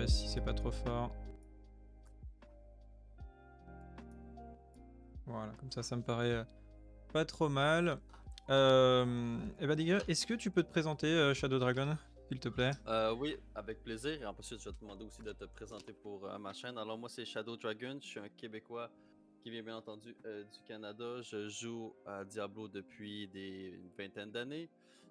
retirer si c'est pas trop fort. Voilà, comme ça me paraît pas trop mal. Et bah, Digger, est-ce que tu peux te présenter, Shadow Dragon, s'il te plaît? Oui, avec plaisir. Et ensuite, je vais te demander aussi de te présenter pour ma chaîne. Alors, moi, c'est Shadow Dragon. Je suis un Québécois qui vient bien entendu du Canada. Je joue à Diablo depuis une vingtaine d'années.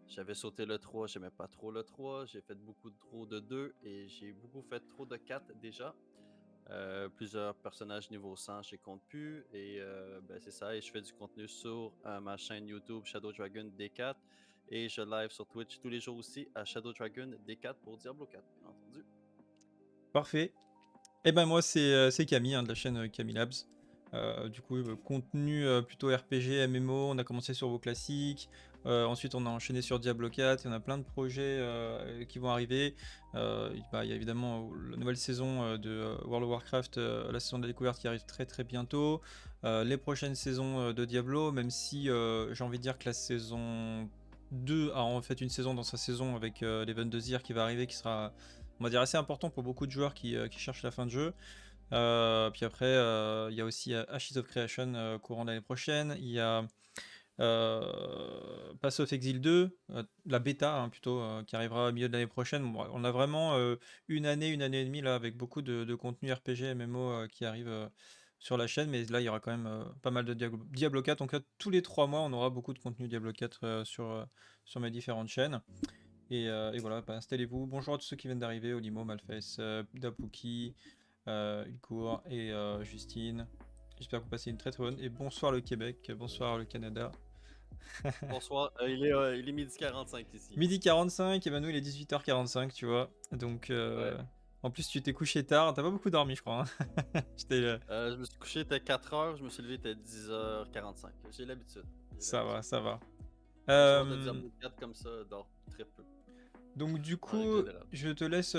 J'avais sauté le 3, j'aimais pas trop le 3. J'ai fait beaucoup de trop de 2 et j'ai beaucoup fait trop de 4 déjà. Plusieurs personnages niveau 100, je compte plus. Et ben, c'est ça. Et je fais du contenu sur ma chaîne YouTube Shadow Dragon D4. Et je live sur Twitch tous les jours aussi à Shadow Dragon D4 pour Diablo 4, bien entendu. Parfait. Et ben moi c'est Camille, hein, de la chaîne Camille Labs. Du coup, contenu plutôt RPG, MMO, on a commencé sur vos classiques, ensuite on a enchaîné sur Diablo 4, il y en a plein de projets qui vont arriver. Bah, il y a évidemment la nouvelle saison de World of Warcraft, la saison de la découverte qui arrive très très bientôt. Les prochaines saisons de Diablo, même si j'ai envie de dire que la saison 2 a en fait une saison dans sa saison avec l'event de Zir qui va arriver, qui sera, on va dire, assez important pour beaucoup de joueurs qui cherchent la fin de jeu. Puis après, il y a aussi Ashes of Creation courant l'année prochaine. Il y a Pass of Exile 2, la bêta hein, plutôt, qui arrivera au milieu de l'année prochaine. Bon, on a vraiment une année et demie là, avec beaucoup de contenu RPG, MMO qui arrive sur la chaîne. Mais là, il y aura quand même pas mal de Diablo 4. Donc là, tous les 3 mois, on aura beaucoup de contenu Diablo 4 sur mes différentes chaînes. Et voilà, bah, installez-vous. Bonjour à tous ceux qui viennent d'arriver, Olimo, Malface, Dapuki, Ulcourt et Justine. J'espère que vous passez une très très bonne. Et bonsoir le Québec, bonsoir le Canada. Bonsoir, il est midi 45 ici. Midi 45, et ben nous il est 18h45, tu vois. Donc Ouais. en plus tu t'es couché tard, t'as pas beaucoup dormi je crois, hein. Je me suis couché, il était 4h, je me suis levé, il était 10h45. J'ai l'habitude. J'ai Ça va, l'habitude. ça va. Un joueur de Euh, Diablo 4 comme ça dort très peu, Donc du en règle coup, générale. je te laisse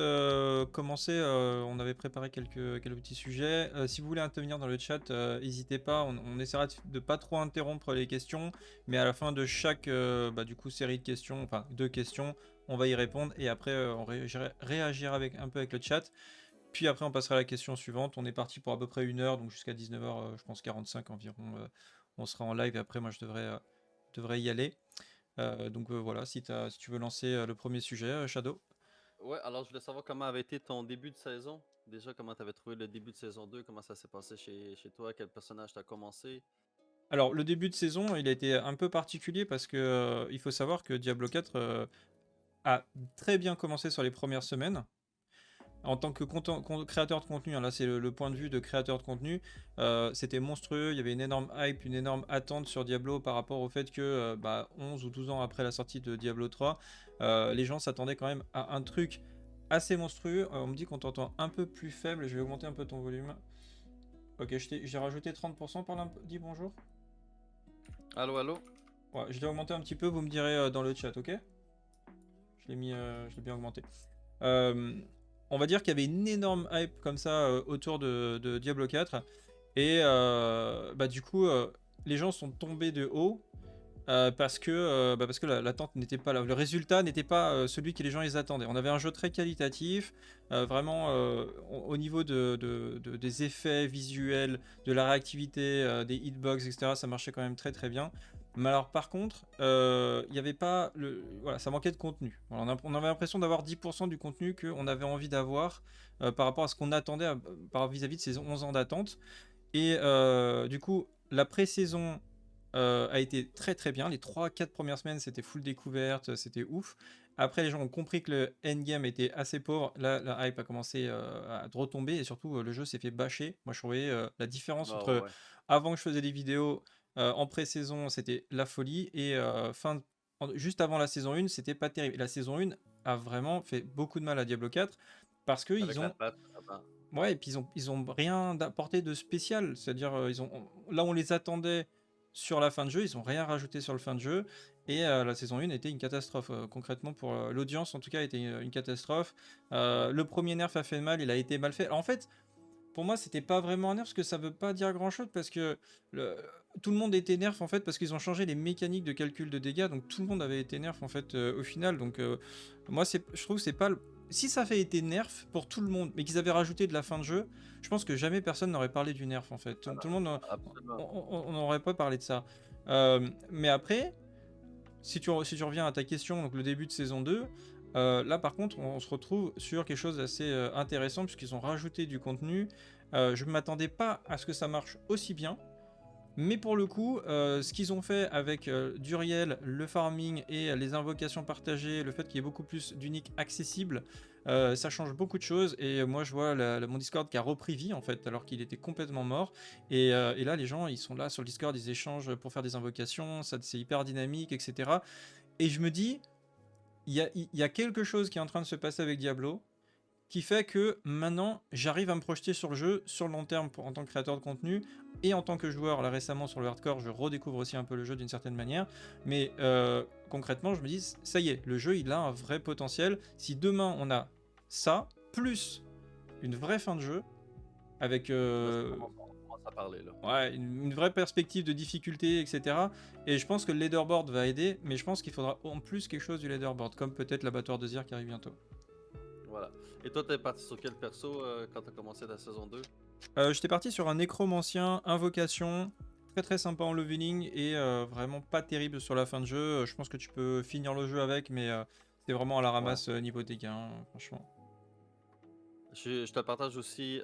commencer. On avait préparé quelques petits sujets. Si vous voulez intervenir dans le chat, n'hésitez pas. On essaiera de pas trop interrompre les questions, mais à la fin de chaque bah, du coup série de questions, enfin deux questions, on va y répondre et après on réagira avec un peu avec le chat. Puis après on passera à la question suivante. On est parti pour à peu près 1 heure, donc jusqu'à 19h, je pense 45 environ. On sera en live et après moi je devrais y aller. Donc voilà, si tu veux lancer le premier sujet, Shadow. Ouais, alors je voulais savoir comment avait été ton début de saison. Déjà, comment tu avais trouvé le début de saison 2, comment ça s'est passé chez toi, quel personnage t'as commencé. Alors le début de saison, il a été un peu particulier parce que il faut savoir que Diablo 4 a très bien commencé sur les premières semaines. En tant que créateur de contenu, hein, là c'est le point de vue de créateur de contenu, c'était monstrueux, il y avait une énorme hype, une énorme attente sur Diablo par rapport au fait que 11 ou 12 ans après la sortie de Diablo 3, les gens s'attendaient quand même à un truc assez monstrueux. On me dit qu'on t'entend un peu plus faible, je vais augmenter un peu ton volume. Ok, j'ai rajouté 30%, dis bonjour. Allô, allô? Ouais, je l'ai augmenté un petit peu, vous me direz dans le chat, ok? Je l'ai bien augmenté. Euh, on va dire qu'il y avait une énorme hype comme ça autour de Diablo 4. Et bah, du coup, les gens sont tombés de haut parce que l'attente n'était pas là. Le résultat n'était pas celui que les gens ils attendaient. On avait un jeu très qualitatif, vraiment au niveau des effets visuels, de la réactivité, des hitbox, etc. Ça marchait quand même très très bien. Mais alors par contre, il n'y avait pas voilà, ça manquait de contenu. Voilà, on avait l'impression d'avoir 10% du contenu qu'on avait envie d'avoir par rapport à ce qu'on attendait vis-à-vis de ces 11 ans d'attente. Et du coup, la pré-saison a été très très bien. Les 3-4 premières semaines, c'était full découverte, c'était ouf. Après, les gens ont compris que le endgame était assez pauvre. Là, la hype a commencé à retomber et surtout, le jeu s'est fait bâcher. Moi, je trouvais la différence Ah entre ouais. avant que je faisais des vidéos en pré-saison, c'était la folie. Et juste avant la saison 1, c'était pas terrible. Et la saison 1 a vraiment fait beaucoup de mal à Diablo 4 parce qu'ils Avec la ont patte avant. ouais, et puis ils ont rien apporté de spécial. C'est-à-dire, là, on les attendait sur la fin de jeu, ils ont rien rajouté sur le fin de jeu. Et la saison 1 était une catastrophe. Concrètement, pour l'audience, en tout cas, était une catastrophe. Le premier nerf a fait mal, il a été mal fait. Alors, en fait, pour moi, c'était pas vraiment un nerf parce que ça veut pas dire grand-chose parce que tout le monde était nerf en fait parce qu'ils ont changé les mécaniques de calcul de dégâts. Donc tout le monde avait été nerf en fait au final. Donc moi, je trouve que si ça avait été nerf pour tout le monde, mais qu'ils avaient rajouté de la fin de jeu, je pense que jamais personne n'aurait parlé du nerf en fait. Tout le monde, Absolument. on n'aurait pas parlé de ça. Mais après, si tu reviens à ta question, donc le début de saison 2, là par contre, on se retrouve sur quelque chose d'assez intéressant puisqu'ils ont rajouté du contenu. Je ne m'attendais pas à ce que ça marche aussi bien. Mais pour le coup, ce qu'ils ont fait avec Duriel, le farming et les invocations partagées, le fait qu'il y ait beaucoup plus d'uniques accessibles, ça change beaucoup de choses. Et moi, je vois mon Discord qui a repris vie en fait, alors qu'il était complètement mort. Et là, les gens, ils sont là sur le Discord, ils échangent pour faire des invocations, ça c'est hyper dynamique, etc. Et je me dis, il y a quelque chose qui est en train de se passer avec Diablo qui fait que maintenant j'arrive à me projeter sur le jeu sur le long terme en tant que créateur de contenu et en tant que joueur. Là récemment sur le hardcore, je redécouvre aussi un peu le jeu d'une certaine manière, mais concrètement je me dis ça y est, le jeu il a un vrai potentiel. Si demain on a ça plus une vraie fin de jeu avec Là, on commence à parler, là. ouais, une vraie perspective de difficulté, etc. Et je pense que le leaderboard va aider, mais je pense qu'il faudra en plus quelque chose du leaderboard, comme peut-être l'abattoir de Zir qui arrive bientôt. Voilà. Et toi, t'es parti sur quel perso quand t'as commencé la saison 2? J'étais parti sur un nécromancien, invocation, très très sympa en leveling et vraiment pas terrible sur la fin de jeu. Je pense que tu peux finir le jeu avec, mais c'est vraiment à la Ouais. ramasse niveau TK, franchement. Je te partage aussi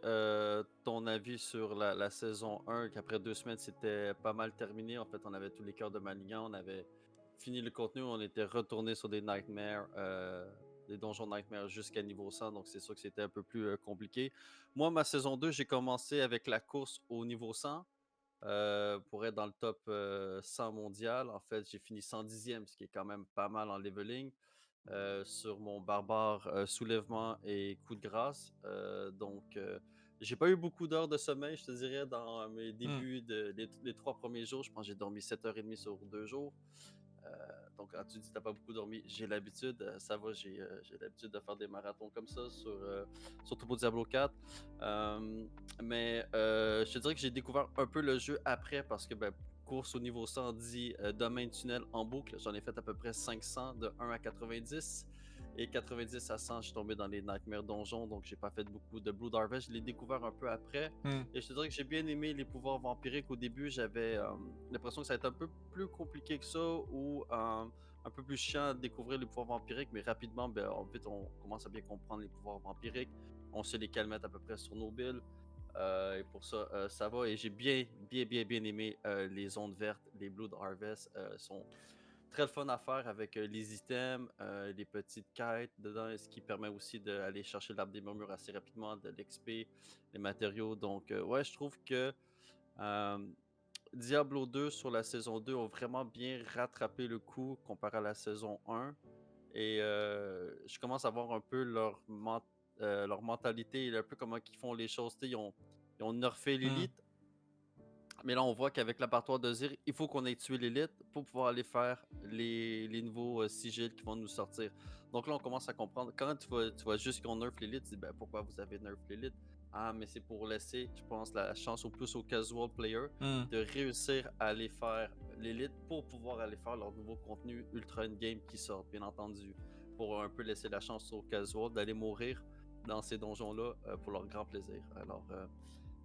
ton avis sur la saison 1, qu'après 2 semaines, c'était pas mal terminé. En fait, on avait tous les cœurs de Malignant, on avait fini le contenu, on était retourné sur des nightmares, des donjons nightmares jusqu'à niveau 100, donc c'est sûr que c'était un peu plus compliqué. Moi, ma saison 2, j'ai commencé avec la course au niveau 100 pour être dans le top 100 mondial. En fait, j'ai fini 110e, ce qui est quand même pas mal en leveling. Sur mon barbare soulèvement et coup de grâce. J'ai pas eu beaucoup d'heures de sommeil, je te dirais, dans mes Hmm. débuts, les 3 premiers jours. Je pense que j'ai dormi 7h30 sur 2 jours. Euh, donc, quand tu dis que t'as pas beaucoup dormi, j'ai l'habitude, ça va, j'ai l'habitude de faire des marathons comme ça, surtout pour Diablo 4. Je te dirais que j'ai découvert un peu le jeu après parce que course au niveau 110, domaine tunnel en boucle, j'en ai fait à peu près 500 de 1 à 90. Et 90 à 100, je suis tombé dans les Nightmare Donjons, donc j'ai pas fait beaucoup de Blood Harvest. Je l'ai découvert un peu après. Hmm. Et je te dirais que j'ai bien aimé les pouvoirs vampiriques. Au début, j'avais l'impression que ça allait être un peu plus compliqué que ça ou un peu plus chiant de découvrir les pouvoirs vampiriques, mais rapidement, en fait, on commence à bien comprendre les pouvoirs vampiriques. On sait lesquels mettre à peu près sur nos builds. Et pour ça, ça va. Et j'ai bien aimé les ondes vertes. Les Blood Harvest sont très le fun à faire avec les items, les petites quêtes dedans, ce qui permet aussi d'aller chercher l'arbre des murmures assez rapidement, de l'XP, les matériaux. Donc, ouais, je trouve que euh, Diablo 2 sur la saison 2 ont vraiment bien rattrapé le coup comparé à la saison 1. Et je commence à voir un peu leur mentalité et un peu comment ils font les choses. Ils ont nerfé Hmm. l'élite, mais là on voit qu'avec l'abattoir de Zir, il faut qu'on ait tué l'élite pour pouvoir aller faire les nouveaux sigils qui vont nous sortir. Donc là on commence à comprendre. Quand tu vois juste qu'on nerf l'élite, tu dis pourquoi vous avez nerf l'élite? Ah, mais c'est pour laisser, je pense, la chance au plus aux casual players Hmm. de réussir à aller faire l'élite pour pouvoir aller faire leur nouveau contenu ultra in-game qui sort, bien entendu. Pour un peu laisser la chance aux casual d'aller mourir dans ces donjons-là pour leur grand plaisir. Alors,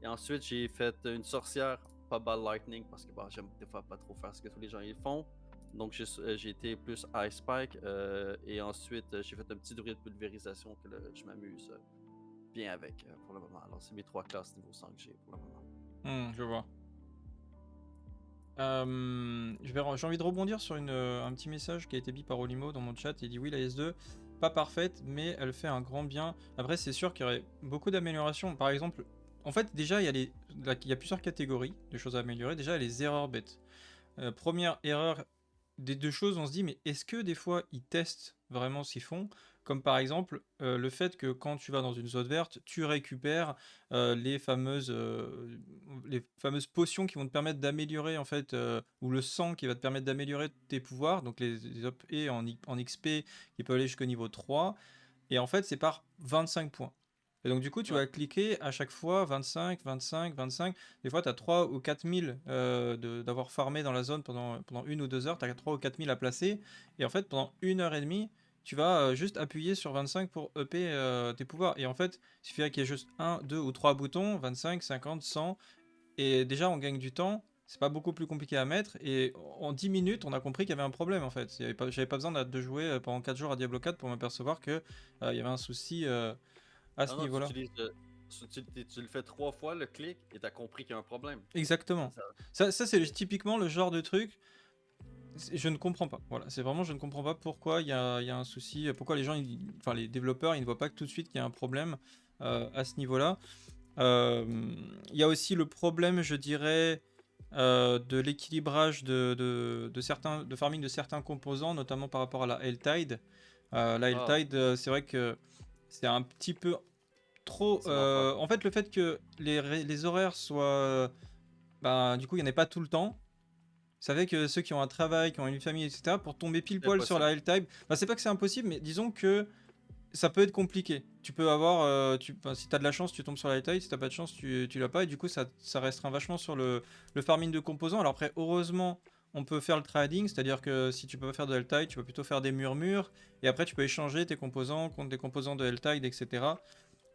et ensuite, j'ai fait une sorcière, pas Ball Lightning, parce que j'aime des fois pas trop faire ce que tous les gens ils font. Donc, j'ai été plus Ice Spike. Et ensuite, j'ai fait un petit druide de pulvérisation que je m'amuse bien avec pour le moment. Alors, c'est mes 3 classes niveau 100 que j'ai pour le moment. Je vois. J'ai envie de rebondir sur un petit message qui a été mis par Olimo dans mon chat. Il dit oui, la S2, pas parfaite, mais elle fait un grand bien. Après, c'est sûr qu'il y aurait beaucoup d'améliorations. Par exemple, en fait, déjà, il y a plusieurs catégories de choses à améliorer. Déjà, il y a les erreurs bêtes. Première erreur des deux choses, on se dit, mais est-ce que des fois ils testent vraiment ce qu'ils font? Comme par exemple le fait que quand tu vas dans une zone verte, tu récupères les fameuses potions qui vont te permettre d'améliorer en fait, ou le sang qui va te permettre d'améliorer tes pouvoirs, donc les op et en XP qui peuvent aller jusqu'au niveau 3, et en fait c'est par 25 points. Et donc du coup tu Ouais. vas cliquer à chaque fois 25, 25, 25. Des fois tu as 3 ou 4 000 d'avoir farmé dans la zone pendant 1 ou 2 heures, tu as 3 ou 4 000 à placer. Et en fait pendant 1 heure et demie, tu vas juste appuyer sur 25 pour upper tes pouvoirs. Et en fait, il suffirait qu'il y ait juste un, deux ou trois boutons, 25, 50, 100, et déjà on gagne du temps. C'est pas beaucoup plus compliqué à mettre, et en 10 minutes, on a compris qu'il y avait un problème en fait. J'avais pas besoin de jouer pendant 4 jours à Diablo 4 pour m'apercevoir que il y avait un souci à ce Non, non, tu niveau-là. utilises tu le fais 3 fois le clic et t'as compris qu'il y a un problème. C'est Exactement. ça. Ça c'est typiquement le genre de truc. Je ne comprends pas. Voilà, c'est vraiment, je ne comprends pas pourquoi il y a un souci, pourquoi les gens, enfin les développeurs, ils ne voient pas que tout de suite qu'il y a un problème à ce niveau-là. Euh, Il y a aussi le problème, je dirais, de l'équilibrage de farming de certains composants, notamment par rapport à la Helltide. La Ah, Helltide, c'est vrai que c'est un petit peu trop. c'est l'enfer. En fait, le fait que les horaires soient, bah, du coup, il n'y en ait pas tout le temps. Ça fait que ceux qui ont un travail, qui ont une famille, etc., pour tomber pile C'est poil sur impossible. la Helltide, bah, c'est pas que c'est impossible, mais disons que ça peut être compliqué. Tu peux avoir, si t'as de la chance, tu tombes sur la Helltide, si t'as pas de chance, tu l'as pas, et du coup, ça restreint vachement sur le farming de composants. Alors après, heureusement, on peut faire le trading, c'est-à-dire que si tu peux pas faire de Helltide, tu peux plutôt faire des murmures, et après, tu peux échanger tes composants contre des composants de Helltide, etc.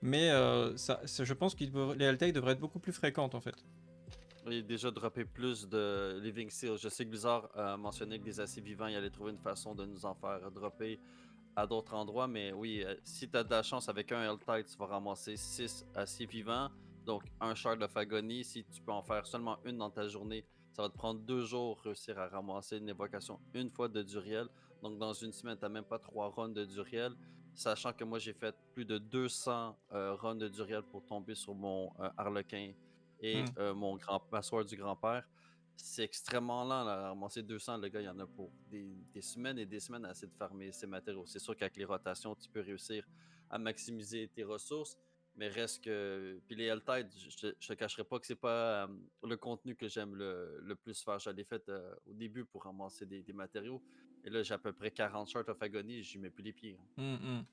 Mais je pense que les Helltide devraient être beaucoup plus fréquentes, en fait. Et déjà dropper plus de Living Seal. Je sais que Blizzard a mentionné que les aciers vivants, il allait trouver une façon de nous en faire dropper à d'autres endroits, mais oui, si tu as de la chance avec un Helltide, tu vas ramasser 6 aciers vivants, donc un Shard of Agony. Si tu peux en faire seulement une dans ta journée, ça va te prendre 2 jours réussir à ramasser une évocation une fois de Duriel. Donc dans une semaine, tu n'as même pas 3 runs de Duriel. Sachant que moi j'ai fait plus de 200 runs de Duriel pour tomber sur mon Harlequin et Hmm. ma soeur du grand-père. C'est extrêmement lent là, à ramasser 200. Le gars, il y en a pour des semaines et des semaines à essayer de farmer ses matériaux. C'est sûr qu'avec les rotations, tu peux réussir à maximiser tes ressources, mais reste que. Puis les Helltide, je te cacherai pas que c'est pas le contenu que j'aime le plus faire. Je l'ai fait au début pour ramasser des matériaux. Et là, j'ai à peu près 40 Shards of Agony, je mets plus les pieds, hein. Hmm, hmm.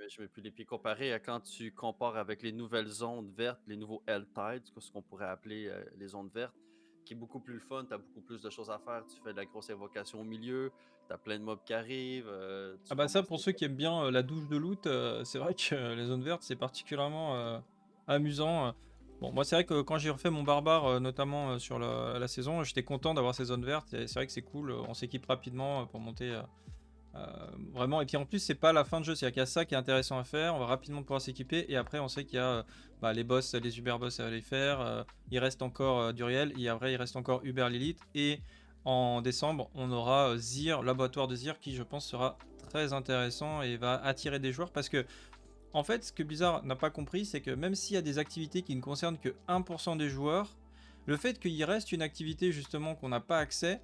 Je mets plus les pieds comparé à quand tu compares avec les nouvelles zones vertes, les nouveaux Helltide, ce qu'on pourrait appeler les zones vertes, qui est beaucoup plus le fun, tu as beaucoup plus de choses à faire, tu fais de la grosse invocation au milieu, tu as plein de mobs qui arrivent, Ah tu bah ça, ramasses pour tes... ceux qui aiment bien la douche de loot, c'est vrai que les zones vertes, c'est particulièrement amusant. Bon, moi, c'est vrai que quand j'ai refait mon barbare, notamment sur la saison, j'étais content d'avoir ces zones vertes. Et c'est vrai que c'est cool, on s'équipe rapidement pour monter vraiment. Et puis en plus, c'est pas la fin de jeu, c'est-à-dire qu'il y a ça qui est intéressant à faire. On va rapidement pouvoir s'équiper. Et après, on sait qu'il y a bah, les boss, les Uber boss à les faire. Il reste encore Duriel. Et après, il reste encore Uber Lilith. Et en décembre, on aura Zir, l'abattoir de Zir, qui je pense sera très intéressant et va attirer des joueurs. Parce que, en fait, ce que Blizzard n'a pas compris, c'est que même s'il y a des activités qui ne concernent que 1% des joueurs, le fait qu'il y reste une activité justement qu'on n'a pas accès,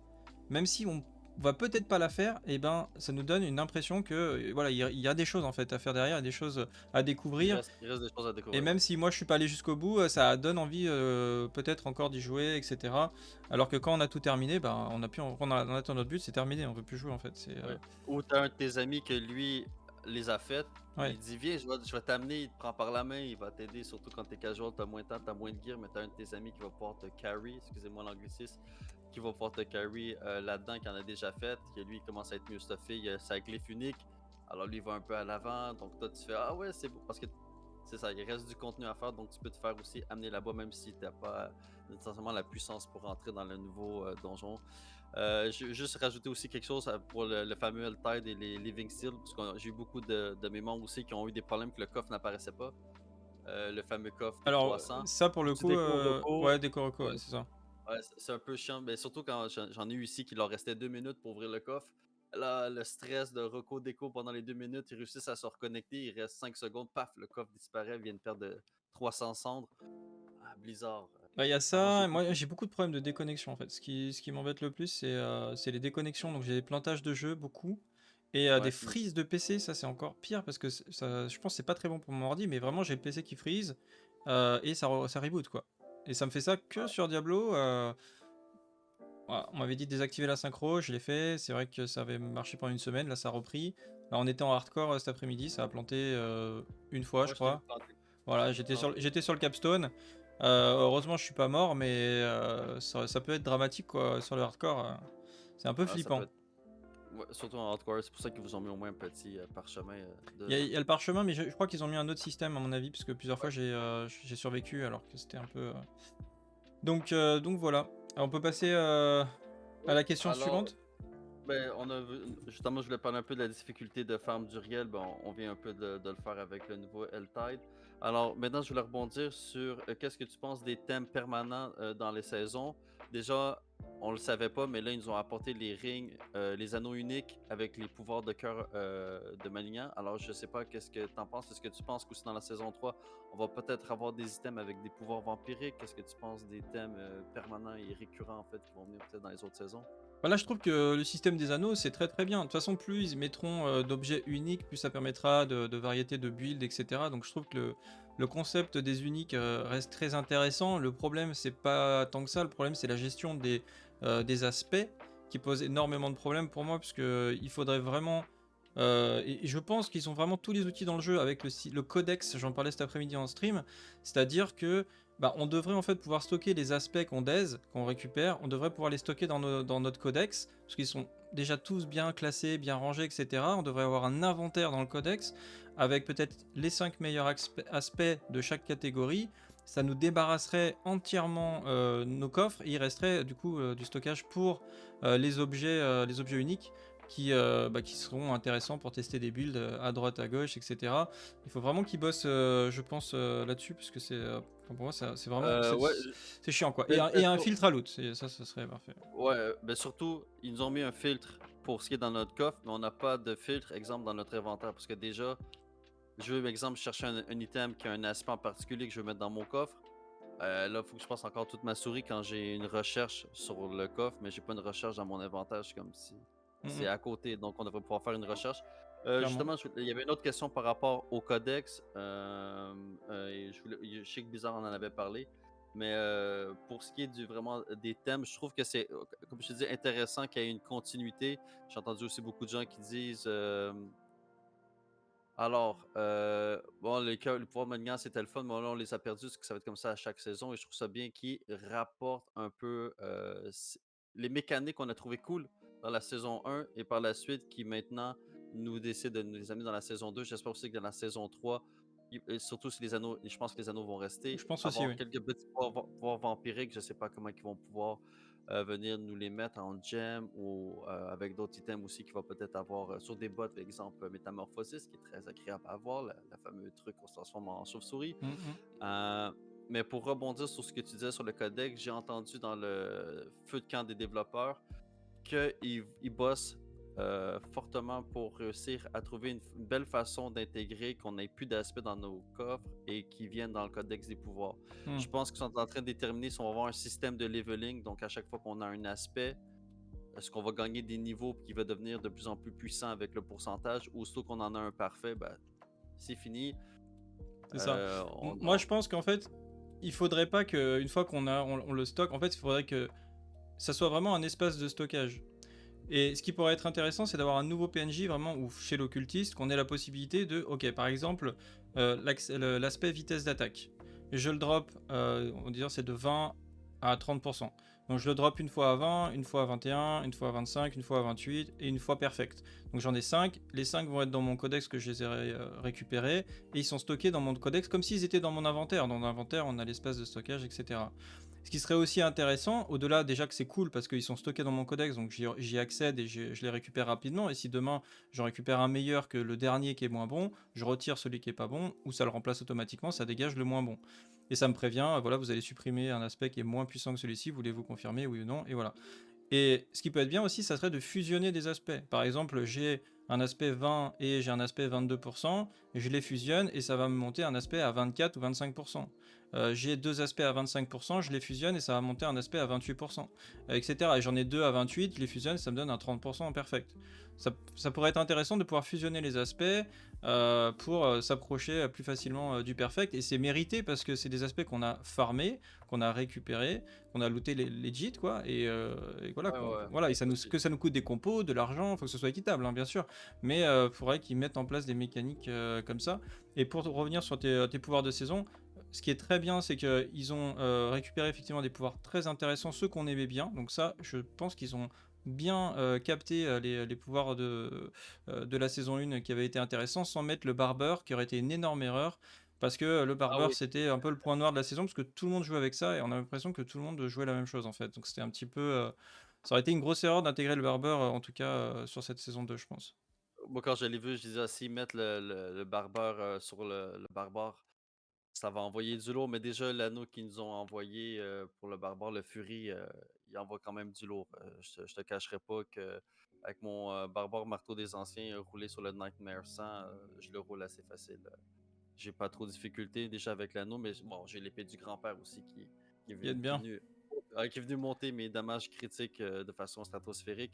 même si on va peut-être pas la faire, et ben ça nous donne une impression que voilà, il y a des choses en fait à faire derrière, il y a des choses à découvrir. Il reste des choses à Et découvrir, même ouais. si moi je suis pas allé jusqu'au bout, ça donne envie peut-être encore d'y jouer, etc. Alors que quand on a tout terminé, ben on a plus, on a atteint notre but, c'est terminé, on veut plus jouer en fait. C'est Ouais. Ou t'as un de tes amis que lui les a faites, ouais. il dit viens, je vais t'amener, il te prend par la main, il va t'aider, surtout quand t'es casual, t'as moins de temps, t'as moins de gear, mais t'as un de tes amis qui va pouvoir te carry, excusez-moi l'anglicisme, qui va pouvoir te carry là-dedans, qui en a déjà fait, que lui il commence à être mieux stuffé, il a sa glyphe unique, alors lui il va un peu à l'avant, donc toi tu fais ah ouais c'est beau, parce que c'est ça, il reste du contenu à faire, donc tu peux te faire aussi amener là-bas, même si t'as pas nécessairement la puissance pour rentrer dans le nouveau donjon. Je vais juste rajouter aussi quelque chose pour le fameux Helltide et les Living Seal, parce que j'ai eu beaucoup de mes membres aussi qui ont eu des problèmes que le coffre n'apparaissait pas. Le fameux coffre des Alors 300. ça pour le Tu coup, déco reco, ouais, Deco ouais, ouais, c'est ça. ouais, c'est un peu chiant, mais surtout quand j'en ai eu ici qu'il leur restait 2 minutes pour ouvrir le coffre. Là, le stress de reco déco pendant les 2 minutes, ils réussissent à se reconnecter, il reste 5 secondes, paf, le coffre disparaît, vient de perdre 300 cendres. Ah, Blizzard, Bah, il y a ça, arrangez-vous. moi j'ai beaucoup de problèmes de déconnexion en fait. Ce qui m'embête le plus, c'est les déconnexions. Donc j'ai des plantages de jeu, beaucoup. Et des Ouais. freezes de PC, ça c'est encore pire parce que ça, je pense que c'est pas très bon pour mon ordi, mais vraiment j'ai le PC qui freeze et ça reboot quoi. Et ça me fait ça que sur Diablo. Voilà, on m'avait dit de désactiver la synchro, je l'ai fait. C'est vrai que ça avait marché pendant une semaine, là ça a repris. Là on était en hardcore cet après-midi, ça a planté une fois, je Moi, je t'ai vu crois. planter. Voilà, Je t'ai vu planter. j'étais sur le capstone. Heureusement, je suis pas mort, mais ça peut être dramatique quoi sur le hardcore. C'est un peu Ah, ça peut flippant. être Ouais, surtout en hardcore, c'est pour ça qu'ils vous ont mis au moins un petit parchemin Il y a le parchemin, mais je crois qu'ils ont mis un autre système à mon avis, parce que plusieurs fois Ouais. j'ai survécu alors que c'était un peu. Donc voilà. Alors, on peut passer à Oui, la question alors, suivante. ben, justement, je voulais parler un peu de la difficulté de farm d'Uriel. Ben, on vient un peu de le faire avec le nouveau L-Tide. Alors, maintenant, je voulais rebondir sur qu'est-ce que tu penses des thèmes permanents dans les saisons. Déjà, on le savait pas, mais là, ils nous ont apporté les rings, les anneaux uniques avec les pouvoirs de cœur de Malignan. Alors, je sais pas qu'est-ce que tu en penses. Est-ce que tu penses qu'aussi dans la saison 3, on va peut-être avoir des items avec des pouvoirs vampiriques? Qu'est-ce que tu penses des thèmes permanents et récurrents, en fait, qui vont venir peut-être dans les autres saisons? Bah là, je trouve que le système des anneaux, c'est très très bien. De toute façon, plus ils mettront d'objets uniques, plus ça permettra de variété de build, etc. Donc je trouve que le concept des uniques reste très intéressant. Le problème, c'est pas tant que ça. Le problème, c'est la gestion des aspects qui pose énormément de problèmes pour moi, puisque il faudrait vraiment. Et je pense qu'ils ont vraiment tous les outils dans le jeu avec le codex, j'en parlais cet après-midi en stream, c'est-à-dire que bah, on devrait en fait pouvoir stocker les aspects qu'on daise, qu'on récupère, on devrait pouvoir les stocker dans notre codex, parce qu'ils sont déjà tous bien classés, bien rangés, etc. On devrait avoir un inventaire dans le codex, avec peut-être les 5 meilleurs aspects de chaque catégorie. Ça nous débarrasserait entièrement nos coffres, et il resterait du coup du stockage pour les objets uniques qui seront intéressants pour tester des builds à droite, à gauche, etc. Il faut vraiment qu'ils bossent, je pense, là-dessus, parce que pour moi, c'est vraiment, Ouais, c'est chiant, quoi. Et ben, et un filtre à loot, ça serait parfait. ouais, ben surtout, ils nous ont mis un filtre pour ce qui est dans notre coffre, mais on n'a pas de filtre, exemple, dans notre inventaire. Parce que déjà, je veux, exemple, chercher un item qui a un aspect en particulier que je veux mettre dans mon coffre. Là, il faut que je passe encore toute ma souris quand j'ai une recherche sur le coffre, mais j'ai pas une recherche dans mon inventaire. C'est comme si c'est Mhm, à côté, donc on devrait pouvoir faire une recherche. clairement. Justement, il y avait une autre question par rapport au codex. Et je sais que Bizarre en avait parlé, mais pour ce qui est vraiment des thèmes, je trouve que c'est, comme je te dis, intéressant qu'il y ait une continuité. J'ai entendu aussi beaucoup de gens qui disent. Alors, bon, le pouvoir Manigan, c'était le fun, mais là, on les a perdus, parce que ça va être comme ça à chaque saison. Et je trouve ça bien qu'ils rapportent un peu les mécaniques qu'on a trouvé cool dans la saison 1 et par la suite, qui maintenant nous décident de nous les amener dans la saison 2. J'espère aussi que dans la saison 3, et surtout si les anneaux, je pense que les anneaux vont rester, Je pense aussi, avoir oui. quelques petits pouvoirs vampiriques. Je sais pas comment ils vont pouvoir venir nous les mettre en gem ou avec d'autres items aussi qui va peut-être avoir sur des bottes, par exemple, Métamorphosis, qui est très agréable à avoir, la fameux truc qu'on se transforme en chauve-souris. Mhm. Euh, mais pour rebondir sur ce que tu disais sur le codex, j'ai entendu dans le feu de camp des développeurs qu'ils bossent fortement pour réussir à trouver une belle façon d'intégrer qu'on n'ait plus d'aspects dans nos coffres et qui viennent dans le codex des pouvoirs. Je Mhm. pense qu'ils sont en train de déterminer si on va avoir un système de leveling, donc à chaque fois qu'on a un aspect, est-ce qu'on va gagner des niveaux qui va devenir de plus en plus puissant avec le pourcentage, ou surtout qu'on en a un parfait, ben, c'est fini. C'est ça. On, Moi, je pense qu'en fait, il faudrait pas que, une fois on le stocke, en fait, il faudrait que ça soit vraiment un espace de stockage. Et ce qui pourrait être intéressant, c'est d'avoir un nouveau PNJ vraiment, ou chez l'occultiste, qu'on ait la possibilité de, ok, par exemple, l'aspect vitesse d'attaque. Je le drop, on va dire c'est de 20 à 30%. Donc je le drop une fois à 20, une fois à 21, une fois à 25, une fois à 28 et une fois perfect. Donc j'en ai 5. Les 5 vont être dans mon codex que je les ai récupérés et ils sont stockés dans mon codex comme s'ils étaient dans mon inventaire. Dans l'inventaire, on a l'espace de stockage, etc. Ce qui serait aussi intéressant, au-delà déjà que c'est cool parce qu'ils sont stockés dans mon codex, donc j'y accède et je les récupère rapidement. Et si demain j'en récupère un meilleur que le dernier qui est moins bon, je retire celui qui est pas bon ou ça le remplace automatiquement, ça dégage le moins bon. Et ça me prévient, voilà, vous allez supprimer un aspect qui est moins puissant que celui-ci, voulez-vous confirmer, oui ou non, et voilà. Et ce qui peut être bien aussi, ça serait de fusionner des aspects. Par exemple, j'ai un aspect 20 et j'ai un aspect 22%, je les fusionne et ça va me monter un aspect à 24 ou 25%. J'ai deux aspects à 25%, je les fusionne et ça va monter un aspect à 28%, etc. Et j'en ai deux à 28, je les fusionne et ça me donne un 30% en perfect. Ça pourrait être intéressant de pouvoir fusionner les aspects pour s'approcher plus facilement du perfect. Et c'est mérité parce que c'est des aspects qu'on a farmés, qu'on a récupérés, qu'on a looté les legit, quoi. Et voilà, ouais, quoi. ouais, Voilà, et aussi. que ça nous coûte des compos, de l'argent, il faut que ce soit équitable, hein, bien sûr. Mais il faudrait qu'ils mettent en place des mécaniques comme ça. Et pour revenir sur tes pouvoirs de saison, ce qui est très bien, c'est qu'ils ont récupéré effectivement des pouvoirs très intéressants, ceux qu'on aimait bien. Donc ça, je pense qu'ils ont bien capté les pouvoirs de la saison 1 qui avait été intéressant, sans mettre le barbeur, qui aurait été une énorme erreur. Parce que le Ah barbeur, oui. c'était un peu le point noir de la saison, parce que tout le monde jouait avec ça, et on a l'impression que tout le monde jouait la même chose, en fait. Donc c'était un petit peu... ça aurait été une grosse erreur d'intégrer le barbeur, en tout cas, sur cette saison 2, je pense. Moi, quand je l'ai vu, je disais aussi mettre le barbeur sur le barbare. Ça va envoyer du lourd, mais déjà, l'anneau qu'ils nous ont envoyé pour le barbare, le Fury, il envoie quand même du lourd. Je te cacherai pas que avec mon barbare marteau des anciens roulé sur le Nightmare 100, je le roule assez facile. J'ai pas trop de difficultés déjà avec l'anneau, mais bon, j'ai l'épée du grand-père aussi qui est, Il venu, est qui est bien. venu qui est venu monter mes dommages critiques de façon stratosphérique.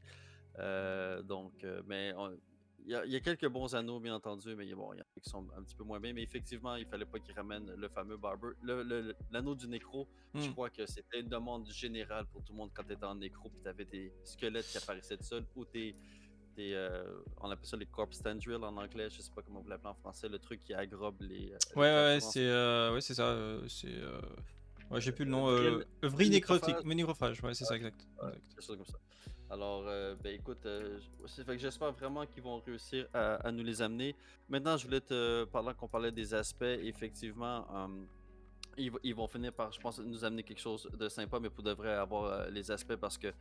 Mais il y a quelques bons anneaux, bien entendu, mais bon, il y en a qui sont un petit peu moins bien. Mais effectivement, il fallait pas qu'ils ramènent le fameux Barber. L'anneau du nécro, je Hmm. crois que c'était une demande générale pour tout le monde quand tu étais en nécro, puis tu avais des squelettes qui apparaissaient de seuls, ou on appelle ça les corpse tendrils en anglais, je sais pas comment vous l'appelez en français, le truc qui agrobe Ouais, les ouais, créatures en ouais, c'est ça. Ouais, j'ai plus le nom. Vrille vrille nécrotique, nécrophage. nécrophage, ouais, c'est ça, exact. Ouais, Exact. quelque chose comme ça. Alors, ben écoute, fait que j'espère vraiment qu'ils vont réussir à nous les amener. Maintenant, je voulais pendant qu'on parlait des aspects, effectivement, ils vont finir par, je pense, nous amener quelque chose de sympa, mais pour de vrai avoir les aspects parce que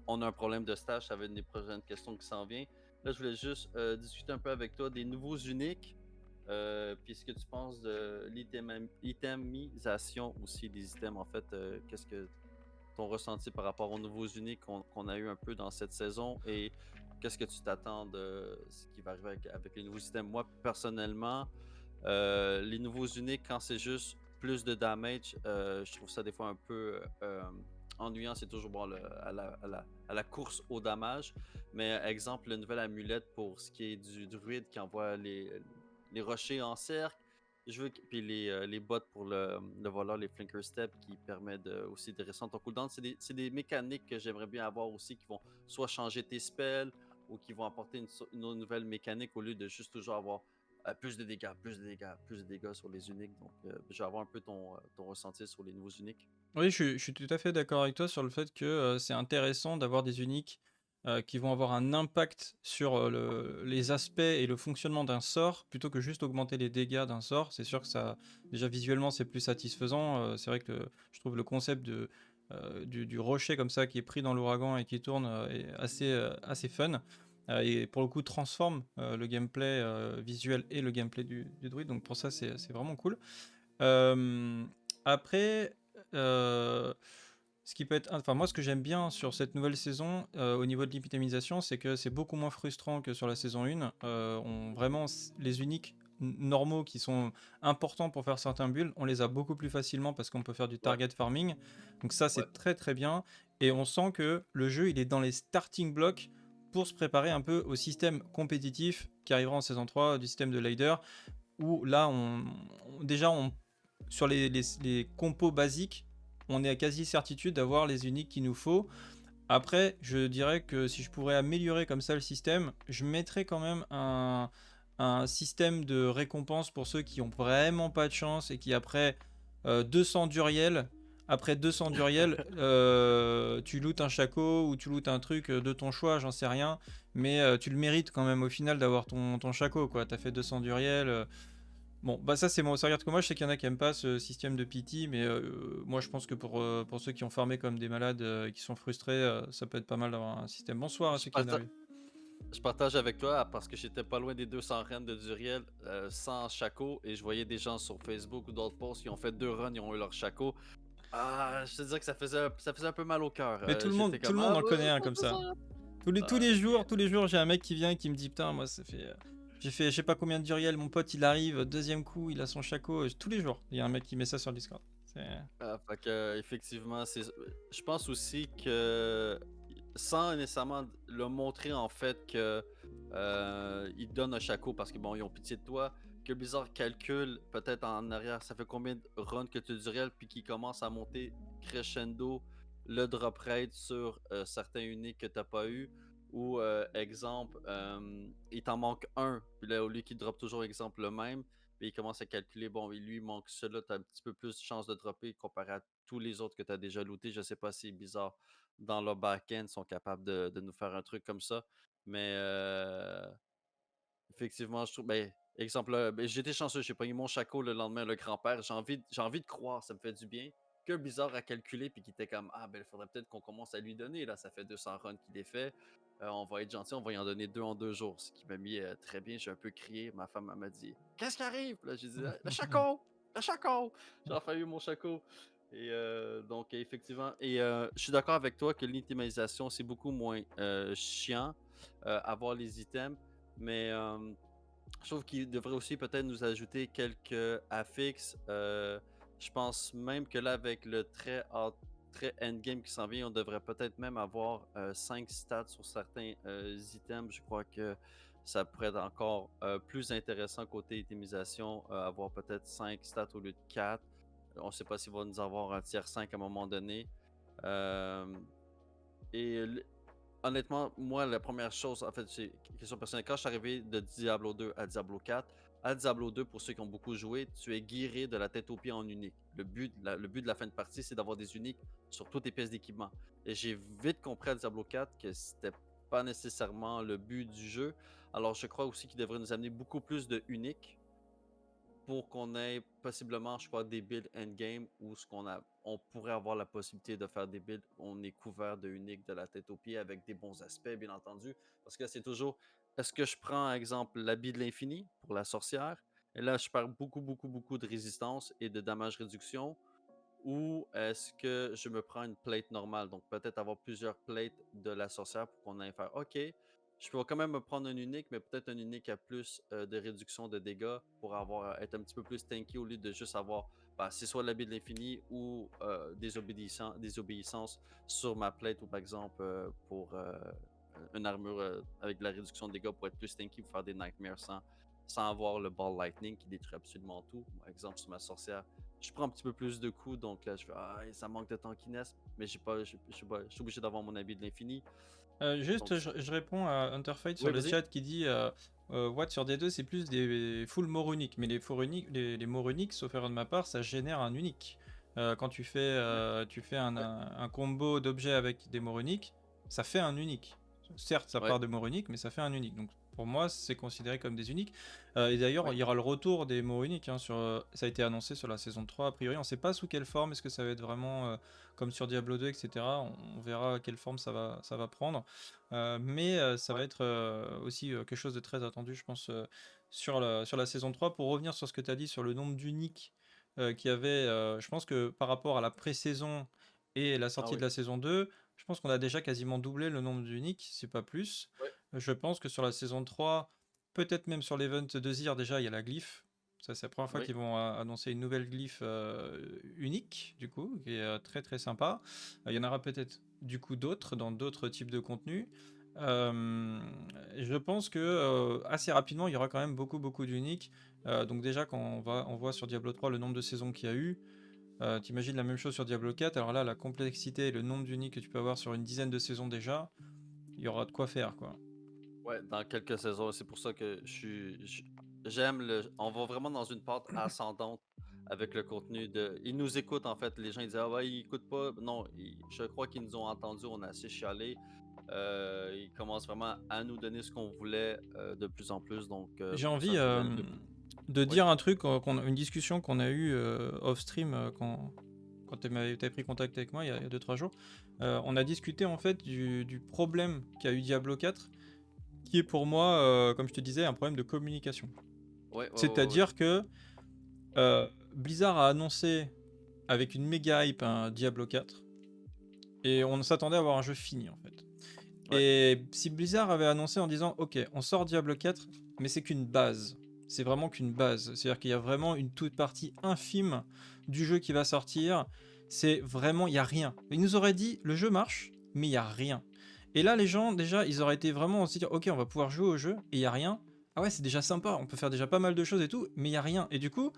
on a un problème de stage, ça va être une des prochaines questions qui s'en vient. Là, je voulais juste discuter un peu avec toi des nouveaux uniques, puis ce que tu penses de l'itemisation aussi des items, en fait, qu'est-ce que ton ressenti par rapport aux nouveaux uniques qu'on a eu un peu dans cette saison et qu'est-ce que tu t'attends de ce qui va arriver avec les nouveaux systèmes? Moi, personnellement, les nouveaux uniques, quand c'est juste plus de damage, je trouve ça des fois un peu ennuyant. C'est toujours bon à la course au damage. Mais exemple, le nouvel amulette pour ce qui est du druide qui envoie les rochers en cercle. Puis les bots pour le voleur, les flinker step qui permet aussi de rester ton cooldown. C'est des mécaniques que j'aimerais bien avoir aussi qui vont soit changer tes spells ou qui vont apporter une autre nouvelle mécanique au lieu de juste toujours avoir plus de dégâts, plus de dégâts, plus de dégâts sur les uniques. Donc, je vais avoir un peu ton ressenti sur les nouveaux uniques. Oui, je suis tout à fait d'accord avec toi sur le fait que c'est intéressant d'avoir des uniques qui vont avoir un impact sur les aspects et le fonctionnement d'un sort plutôt que juste augmenter les dégâts d'un sort. C'est sûr que ça, déjà visuellement, c'est plus satisfaisant. C'est vrai que je trouve le concept du rocher comme ça qui est pris dans l'ouragan et qui tourne est assez fun. Et pour le coup, transforme le gameplay visuel et le gameplay du druide. Donc pour ça, c'est vraiment cool. Euh, Après, euh, ce qui peut être, enfin moi ce que j'aime bien sur cette nouvelle saison au niveau de l'épithémisation, c'est que c'est beaucoup moins frustrant que sur la saison 1. Vraiment les uniques normaux qui sont importants pour faire certains builds, on les a beaucoup plus facilement parce qu'on peut faire du Ouais, target farming. Donc ça ouais. c'est très très bien et on sent que le jeu il est dans les starting blocks pour se préparer un peu au système compétitif qui arrivera en saison 3 du système de Lader où là déjà sur les compos basiques, on est à quasi certitude d'avoir les uniques qu'il nous faut. Après, je dirais que si je pourrais améliorer comme ça le système, je mettrais quand même un système de récompense pour ceux qui ont vraiment pas de chance et qui après 200 d'Uriel, après 200 d'Uriel, tu lootes un chaco ou tu lootes un truc de ton choix, j'en sais rien, mais tu le mérites quand même au final d'avoir ton chaco, quoi. T'as fait 200 d'Uriel. Bon, bah ça c'est mon ça regarde que moi, je sais qu'il y en a qui aiment pas ce système de pity, mais moi je pense que pour ceux qui ont farmé comme des malades et qui sont frustrés, ça peut être pas mal d'avoir un système. Bonsoir à Je ceux qui viennent partage, d'arriver. je partage avec toi parce que j'étais pas loin des 200 reines de Duriel sans Chaco et je voyais des gens sur Facebook ou d'autres posts qui ont fait 2 runs, ils ont eu leur Chaco. Ah, je te disais que ça faisait un peu mal au cœur. Mais tout le J'étais monde, tout le comme, monde ah, en connaît un pas comme ça. ça. Tous Ah, les jours, j'ai un mec qui vient et qui me dit putain, moi ça fait j'ai fait je sais pas combien de Duriel, mon pote il arrive, deuxième coup, il a son chaco, tous les jours. Il y a un mec qui met ça sur le Discord. fait que, effectivement, je pense aussi que sans nécessairement le montrer en fait que ils donnent un chaco parce que bon ils ont pitié de toi, que Blizzard calcule peut-être en arrière ça fait combien de runs que tu durais puis qui commence à monter crescendo le drop rate sur certains uniques que t'as pas eu ou exemple il t'en manque un puis là au lieu qu'il drop toujours exemple le même puis il commence à calculer, bon, lui, il manque cela, tu as un petit peu plus de chances de dropper comparé à tous les autres que tu as déjà lootés. Je sais pas si c'est bizarre. Dans leur back-end, ils sont capables de nous faire un truc comme ça. Mais effectivement, je trouve, ben, exemple, ben, j'ai été chanceux, j'ai pogné mon Chaco le lendemain, le grand-père. J'ai envie de croire, ça me fait du bien. Que Bizarre a calculé, puis qui était comme, ah, ben, il faudrait peut-être qu'on commence à lui donner. Là, ça fait 200 runs qu'il est fait. On va être gentil, on va y en donner 2 en 2 jours. Ce qui m'a mis très bien. J'ai un peu crié. Ma femme elle m'a dit, qu'est-ce qui arrive? Puis là, j'ai dit, le Chaco! Le Chaco! J'ai enfin eu mon Chaco. Et donc, effectivement, et je suis d'accord avec toi que l'itemisation, c'est beaucoup moins chiant avoir les items. Mais je trouve qu'il devrait aussi peut-être nous ajouter quelques affixes. Je pense même que là, avec le très endgame qui s'en vient, on devrait peut-être même avoir 5 stats sur certains items. Je crois que ça pourrait être encore plus intéressant côté itemisation, avoir peut-être 5 stats au lieu de 4. On ne sait pas s'il va nous avoir un tiers 5 à un moment donné. Euh, et honnêtement, moi, la première chose, en fait, c'est une question personnelle. Quand je suis arrivé de Diablo 2 à Diablo 2, pour ceux qui ont beaucoup joué, tu es guiré de la tête aux pieds en unique. Le but de la fin de partie, c'est d'avoir des uniques sur toutes tes pièces d'équipement. Et j'ai vite compris à Diablo 4 que c'était pas nécessairement le but du jeu. Alors, je crois aussi qu'il devrait nous amener beaucoup plus de uniques pour qu'on ait possiblement, je crois, des builds endgame où on pourrait avoir la possibilité de faire des builds où on est couvert de unique de la tête aux pieds avec des bons aspects, bien entendu. Parce que c'est toujours, est-ce que je prends, exemple, l'habit de l'infini pour la sorcière, et là, je perds beaucoup, beaucoup, beaucoup de résistance et de damage réduction, ou est-ce que je me prends une plate normale? Donc, peut-être avoir plusieurs plates de la sorcière pour qu'on aille faire, OK, je peux quand même me prendre un unique, mais peut-être un unique à plus de réduction de dégâts pour être un petit peu plus tanky au lieu de juste avoir, bah, c'est soit l'habit de l'infini ou des obéissances sur ma plate ou par exemple pour une armure avec de la réduction de dégâts pour être plus tanky pour faire des nightmares sans avoir le ball lightning qui détruit absolument tout. Par exemple, sur ma sorcière, je prends un petit peu plus de coups, donc là je fais ah, ça manque de tankiness, mais je suis obligé d'avoir mon habit de l'infini. Donc, Juste, je réponds à Hunterfight sur oui, le vas-y. chat qui dit Watt sur D2 c'est plus des full morts uniques, mais les morts uniques, sauf erreur de ma part, ça génère un unique. Quand Ouais, tu fais ouais, un combo d'objets avec des morts uniques, ça fait un unique. Certes, ça ouais, part de morts uniques, mais ça fait un unique. Donc pour moi, c'est considéré comme des uniques. Et d'ailleurs, ouais. il y aura le retour des morts uniques. Hein, ça a été annoncé sur la saison 3, a priori. On ne sait pas sous quelle forme, est-ce que ça va être vraiment comme sur Diablo 2, etc. On verra quelle forme ça va prendre. Mais ça va Ouais. être aussi quelque chose de très attendu, je pense, sur la saison 3. Pour revenir sur ce que tu as dit sur le nombre d'uniques qu'il y avait, je pense que par rapport à la pré-saison et la Ah sortie de oui. la saison 2, je pense qu'on a déjà quasiment doublé le nombre d'uniques, c'est pas plus. Ouais. Je pense que sur la saison 3, peut-être même sur l'event de Zir, déjà, il y a la glyphe. Ça, c'est la première fois Oui. qu'ils vont annoncer une nouvelle glyphe unique, du coup, qui est très très sympa. Il y en aura peut-être du coup d'autres dans d'autres types de contenus. Euh, je pense que assez rapidement, il y aura quand même beaucoup beaucoup d'uniques. Donc déjà, quand on voit sur Diablo 3 le nombre de saisons qu'il y a eu, t'imagines la même chose sur Diablo 4. Alors là, la complexité et le nombre d'uniques que tu peux avoir sur une dizaine de saisons déjà, il y aura de quoi faire, quoi. Ouais, dans quelques saisons. C'est pour ça que j'aime on va vraiment dans une pente ascendante avec le contenu de. Ils nous écoutent en fait. Les gens ils disent ah ouais, ils écoutent pas. Non, je crois qu'ils nous ont entendus. On a assez chialé. Ils commencent vraiment à nous donner ce qu'on voulait de plus en plus. Donc J'ai pour ça, envie je vais le. de Oui. dire un truc, une discussion qu'on a eue off stream quand t'avais pris contact avec moi il y a 2-3 jours. On a discuté en fait du problème qu'a eu Diablo 4, qui est pour moi, comme je te disais, un problème de communication. Oui, oui, oui, oui. C'est-à-dire que Blizzard a annoncé avec une méga hype un Diablo 4, et on s'attendait à avoir un jeu fini en fait. Ouais, Et si Blizzard avait annoncé en disant ok, on sort Diablo 4, mais c'est qu'une base, c'est vraiment qu'une base, c'est-à-dire qu'il y a vraiment une toute partie infime du jeu qui va sortir, c'est vraiment, il n'y a rien. Ils nous auraient dit le jeu marche, mais il n'y a rien. Et là, les gens, déjà, ils auraient été vraiment se dire ok, on va pouvoir jouer au jeu, et il n'y a rien. Ah ouais, c'est déjà sympa, on peut faire déjà pas mal de choses et tout, mais il n'y a rien. Et du coup,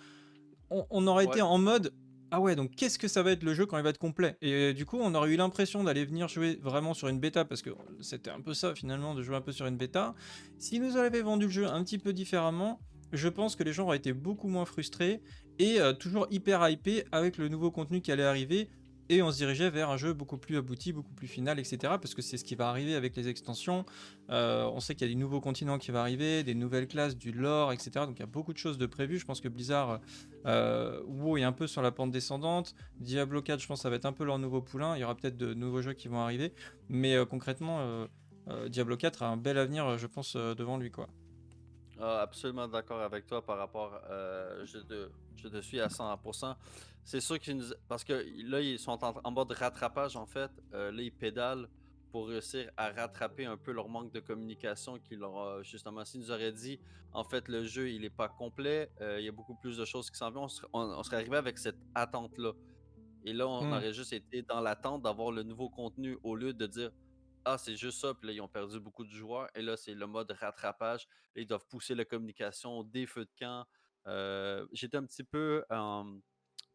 on aurait ouais, été en mode ah ouais, donc qu'est-ce que ça va être le jeu quand il va être complet? Et du coup, on aurait eu l'impression d'aller venir jouer vraiment sur une bêta, parce que c'était un peu ça finalement, de jouer un peu sur une bêta. S'ils nous avaient vendu le jeu un petit peu différemment, je pense que les gens auraient été beaucoup moins frustrés et toujours hyper hypés avec le nouveau contenu qui allait arriver et on se dirigeait vers un jeu beaucoup plus abouti, beaucoup plus final, et cetera. Parce que c'est ce qui va arriver avec les extensions. On sait qu'il y a des nouveaux continents qui vont arriver, des nouvelles classes, du lore, et cetera. Donc il y a beaucoup de choses de prévues. Je pense que Blizzard, WoW est un peu sur la pente descendante. Diablo 4, je pense que ça va être un peu leur nouveau poulain. Il y aura peut-être de nouveaux jeux qui vont arriver. Mais concrètement, Diablo 4 a un bel avenir, je pense, devant lui, quoi. Ah, absolument d'accord avec toi par rapport, je te suis à 100%. C'est sûr qu'ils nous, parce que là, ils sont en mode rattrapage en fait. Là, ils pédalent pour réussir à rattraper un peu leur manque de communication qui leur a, justement, s'ils nous auraient dit, en fait, le jeu, il est pas complet, il y a beaucoup plus de choses qui s'en viennent, on serait arrivé avec cette attente-là. Et là, on Hmm. aurait juste été dans l'attente d'avoir le nouveau contenu au lieu de dire ah, c'est juste ça. Puis là, ils ont perdu beaucoup de joueurs. Et là, c'est le mode rattrapage. Là, ils doivent pousser la communication, des feux de camp. J'étais un petit peu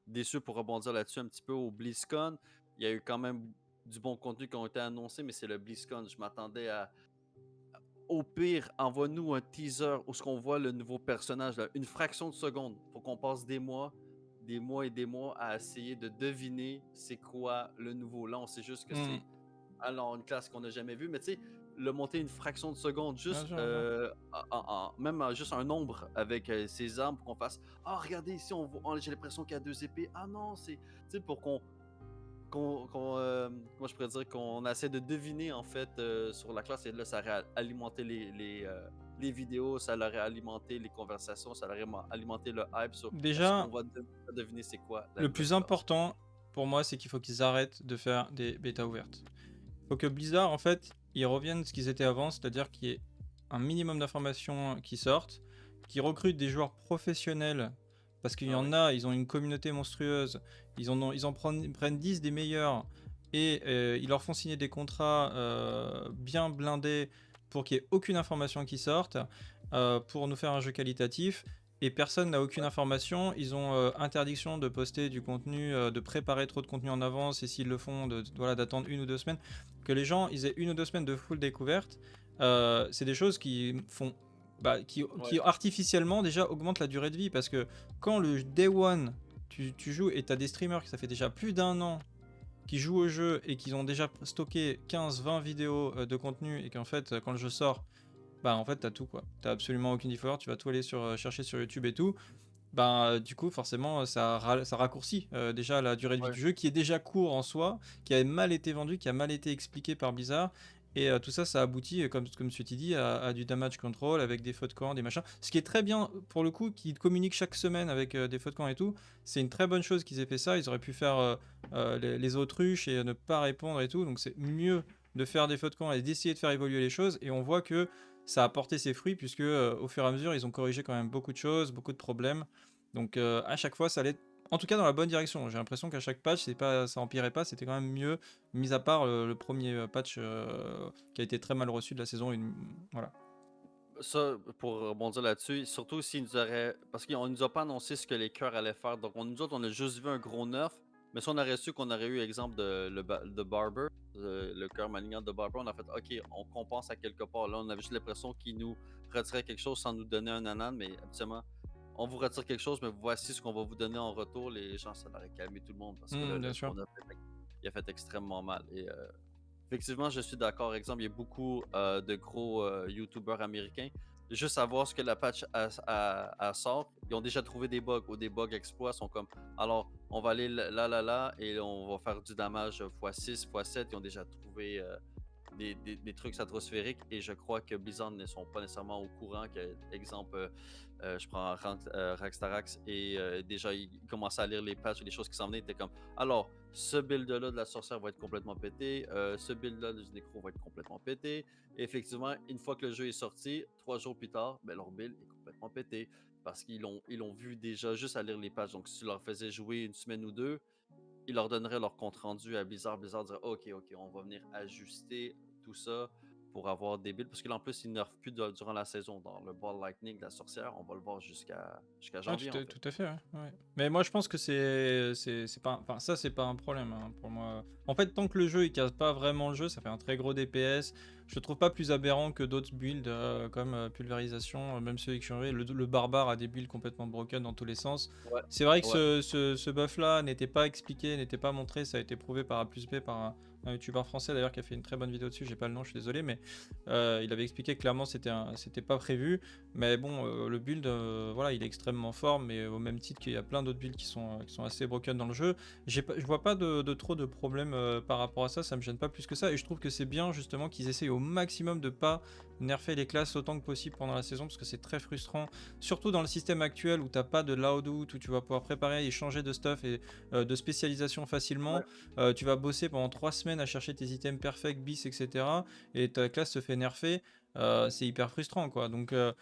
déçu pour rebondir là-dessus, un petit peu au BlizzCon. Il y a eu quand même du bon contenu qui a été annoncé, mais c'est le BlizzCon. Je m'attendais à. Au pire, envoie-nous un teaser où ce qu'on voit le nouveau personnage, là, une fraction de seconde. Faut qu'on passe des mois et des mois à essayer de deviner c'est quoi le nouveau. Là, on sait juste que Hmm. c'est alors une classe qu'on n'a jamais vue, mais tu sais, le monter une fraction de seconde, Bien juste sûr, bien sûr. même juste un nombre avec ses armes pour qu'on fasse ah regardez ici j'ai l'impression qu'il y a deux épées, ah non c'est tu sais pour comment je pourrais dire qu'on essaie de deviner en fait sur la classe et là ça aurait alimenté les vidéos, ça aurait alimenté les conversations, ça aurait alimenté le hype sur est-ce qu'on Déjà, va deviner c'est quoi la le nouvelle plus classe. important pour moi, c'est qu'il faut qu'ils arrêtent de faire des bêtas ouvertes. Il faut que Blizzard, en fait, ils reviennent à ce qu'ils étaient avant, c'est-à-dire qu'il y ait un minimum d'informations qui sortent, qu'ils recrutent des joueurs professionnels, parce qu'il y Ah en oui? a, ils ont une communauté monstrueuse, prennent 10 des meilleurs, et ils leur font signer des contrats bien blindés pour qu'il n'y ait aucune information qui sorte, pour nous faire un jeu qualitatif. Et personne n'a aucune Ouais. information. Ils ont interdiction de poster du contenu, de préparer trop de contenu en avance, et s'ils le font, voilà, d'attendre 1 ou 2 semaines. Que les gens ils aient 1 ou 2 semaines de full découverte, c'est des choses qui font. Bah, qui Ouais. artificiellement déjà augmentent la durée de vie. Parce que quand le day one, tu joues et t'as des streamers qui ça fait déjà plus d'1 an qui jouent au jeu et qui ont déjà stocké 15-20 vidéos de contenu et qu'en fait, quand le jeu sort, bah en fait t'as tout quoi. T'as absolument aucune différence, tu vas tout aller chercher sur YouTube et tout. Bah du coup forcément ça raccourcit déjà la durée de vie Ouais. du jeu qui est déjà court en soi, qui a mal été vendu, qui a mal été expliqué par Blizzard. Et tout ça, ça aboutit, comme tu t'es dit, à du damage control avec des feux de camp, des machins. Ce qui est très bien pour le coup, qu'ils communiquent chaque semaine avec des feux de camp et tout. C'est une très bonne chose qu'ils aient fait ça. Ils auraient pu faire les autruches et ne pas répondre et tout. Donc c'est mieux de faire des feux de camp et d'essayer de faire évoluer les choses. Et on voit que ça a porté ses fruits puisque au fur et à mesure, ils ont corrigé quand même beaucoup de choses, beaucoup de problèmes. Donc à chaque fois, ça allait en tout cas dans la bonne direction. J'ai l'impression qu'à chaque patch, ça empirait pas, c'était quand même mieux, mis à part le premier patch qui a été très mal reçu de la saison 1. Voilà. Ça, pour rebondir là-dessus, surtout s'ils nous auraient. Parce qu'on nous a pas annoncé ce que les cœurs allaient faire. Donc, nous autres, on a juste vu un gros nerf. Mais si on aurait su qu'on aurait eu exemple de Barber, le cœur malignant de Barber, on a fait OK, on compense à quelque part. Là, on avait juste l'impression qu'ils nous retiraient quelque chose sans nous donner un anan. Mais habituellement, on vous retire quelque chose, mais voici ce qu'on va vous donner en retour. Les gens, ça aurait calmé tout le monde parce que là, Bien le sûr. gros nerf, il a fait extrêmement mal. Et effectivement, je suis d'accord. Exemple, il y a beaucoup de gros YouTubers américains. Juste à voir ce que la patch sort, ils ont déjà trouvé des bugs ou des bugs exploits. Sont comme, alors, on va aller là, et on va faire du damage x6, x7. Ils ont déjà trouvé des trucs stratosphériques et je crois que Blizzard ne sont pas nécessairement au courant que, exemple, je prends Raxtarax et déjà il commençait à lire les patchs et les choses qui s'en venaient, il était comme alors ce build-là de la sorcière va être complètement pété, ce build-là du nécro va être complètement pété. Et effectivement, une fois que le jeu est sorti, 3 jours plus tard, ben, leur build est complètement pété parce ils l'ont vu déjà juste à lire les patchs. Donc si tu leur faisais jouer une semaine ou deux, ils leur donneraient leur compte rendu à Blizzard. Blizzard dirait OK, on va venir ajuster tout ça pour avoir des builds. Parce que là, en plus, ils nerfent plus durant la saison. Dans le Ball Lightning, la sorcière, on va le voir jusqu'à Ah, janvier, en fait. tout à fait, ouais, ouais. Mais moi je pense que c'est pas, enfin ça c'est pas un problème hein, pour moi. En fait, tant que le jeu il casse pas vraiment le jeu, ça fait un très gros DPS. je le trouve pas plus aberrant que d'autres builds comme pulvérisation, même ceux avec Shuri. Le barbare a des builds complètement broken dans tous les sens. Ouais, C'est vrai que ouais. ce buff-là n'était pas expliqué, n'était pas montré, ça a été prouvé par A plus B, par un youtubeur français d'ailleurs qui a fait une très bonne vidéo dessus, j'ai pas le nom, je suis désolé, mais il avait expliqué clairement c'était pas prévu. Mais bon, le build, voilà, il est extrêmement fort, mais au même titre qu'il y a plein d'autres builds qui sont assez broken dans le jeu. Je vois pas de trop de problèmes par rapport à ça, ça me gêne pas plus que ça, et je trouve que c'est bien justement qu'ils essayent au maximum de pas nerfer les classes autant que possible pendant la saison, parce que c'est très frustrant, surtout dans le système actuel où t'as pas de loadout, où tu vas pouvoir préparer et changer de stuff et de spécialisation facilement. Ouais. Tu vas bosser pendant 3 semaines à chercher tes items perfects, bis, etc. Et ta classe se fait nerfer. C'est hyper frustrant, quoi. Donc Ouais,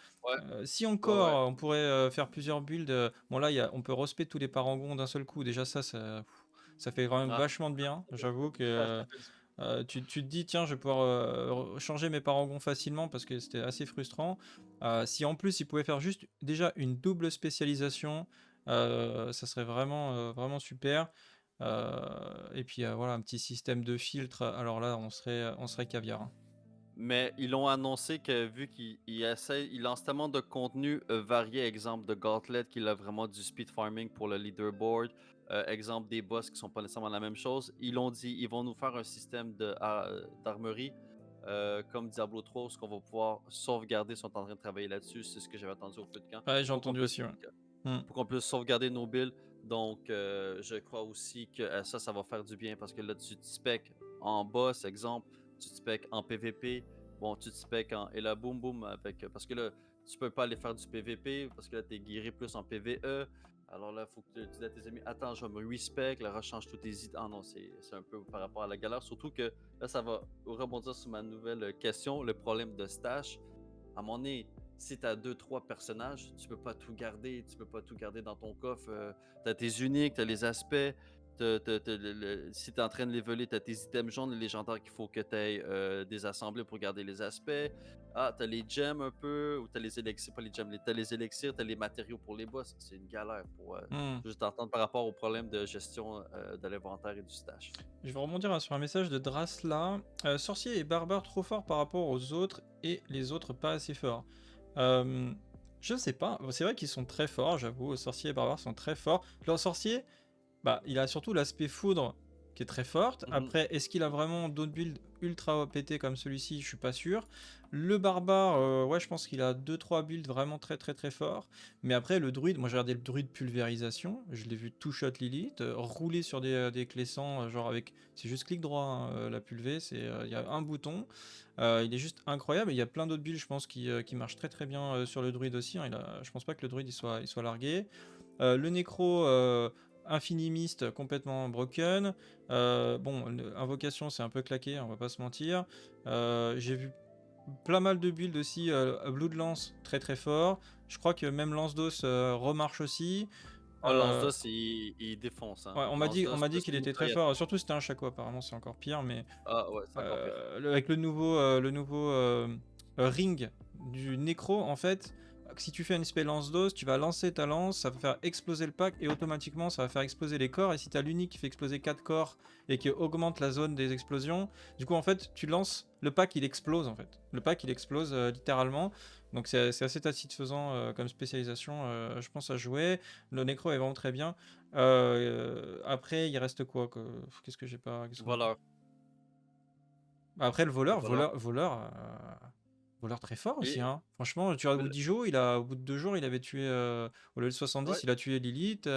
si ouais, ouais. encore on pourrait faire plusieurs builds, bon là on peut respect tous les parangons d'un seul coup, déjà ça fait quand même Ah, vachement de bien, j'avoue que ça fait tu te dis tiens je vais pouvoir changer mes parangons facilement parce que c'était assez frustrant. Si en plus ils pouvaient faire juste déjà une double spécialisation, ça serait vraiment super. Et puis voilà, un petit système de filtre, alors là on serait caviar, hein. Mais ils ont annoncé que vu il lance tellement de contenu varié, exemple de Gauntlet, qu'il a vraiment du speed farming pour le leaderboard, exemple des boss qui sont pas nécessairement la même chose, ils l'ont dit, ils vont nous faire un système d'armerie comme Diablo 3, où ce qu'on va pouvoir sauvegarder, ils sont en train de travailler là-dessus, c'est ce que j'avais entendu au feu de camp, Ouais, j'ai pour qu'on entendu puisse, aussi, ouais. Hmm. pour qu'on puisse sauvegarder nos builds. Donc, je crois aussi que ça va faire du bien parce que là, tu te spec en boss, exemple, tu te spec en PVP, bon, tu te spec en. Et là, boum, boum, avec. Parce que là, tu peux pas aller faire du PVP parce que là, t'es guéri plus en PVE. Alors là, il faut que tu dis à tes amis, attends, je vais me respec, là, rechange tous tes items. Ah non, c'est un peu par rapport à la galère. Surtout que là, ça va rebondir sur ma nouvelle question, le problème de stash. À un moment donné, si tu as 2-3 personnages, tu peux pas tout garder, tu peux pas tout garder dans ton coffre. Tu as tes uniques, tu as les aspects. Si tu es en train de les voler, tu as tes items jaunes, les légendaires qu'il faut que tu ailles désassemblés pour garder les aspects. Ah, tu as les gems un peu, ou tu as les élixirs, pas les gems, tu as les élixirs, tu as les matériaux pour les boss. C'est une galère pour Hmm. juste entendre par rapport au problème de gestion de l'inventaire et du stash. Je vais rebondir sur un message de Drasla. Sorcier et barbare trop forts par rapport aux autres et les autres pas assez forts. Euh, je sais pas, c'est vrai qu'ils sont très forts, j'avoue, sorcier et barbare sont très forts. Le sorcier, bah, il a surtout l'aspect foudre qui est très forte. Mhm. Après, est-ce qu'il a vraiment d'autres builds ultra pétés comme celui-ci? Je suis pas sûr. Le barbare, ouais, je pense qu'il a 2-3 builds vraiment très forts. Mais après, le druide, moi j'ai regardé le druide pulvérisation. Je l'ai vu two shot Lilith, rouler sur des clés-sans, genre avec. C'est juste clic droit, hein, la pulvé, il y a un bouton. Il est juste incroyable. Et il y a plein d'autres builds, je pense, qui marchent très bien sur le druide aussi, hein. Je pense pas que le druide il soit largué. Le nécro. Infinimiste complètement broken. Bon, invocation c'est un peu claqué, on va pas se mentir. J'ai vu plein mal de builds aussi. Blood Lance très fort. Je crois que même Lance d'os remarche aussi. Oh, Euh, Lance-dos, il défonce, hein. ouais, on Lance-dos, m'a dit plus qu'il les était très mitraillettes. fort. Surtout c'était un chaco apparemment, c'est encore pire. Mais Ah ouais, c'est encore pire. avec le nouveau ring du nécro, en fait, si tu fais une spell lance dose, tu vas lancer ta lance, ça va faire exploser le pack et automatiquement ça va faire exploser les corps. Et si tu as l'unique qui fait exploser 4 corps et qui augmente la zone des explosions, du coup en fait tu lances le pack, il explose en fait. Le pack il explose littéralement. Donc c'est assez satisfaisant comme spécialisation, je pense, à jouer. Le nécro est vraiment très bien. Après il reste quoi Qu'est-ce que j'ai pas Voleur. Après, le Le voleur. voleur très fort aussi, Et, hein. Franchement, tu regardes mais Wudijo, au bout de 2 jours, il avait tué, au level 70, ouais, il a tué Lilith.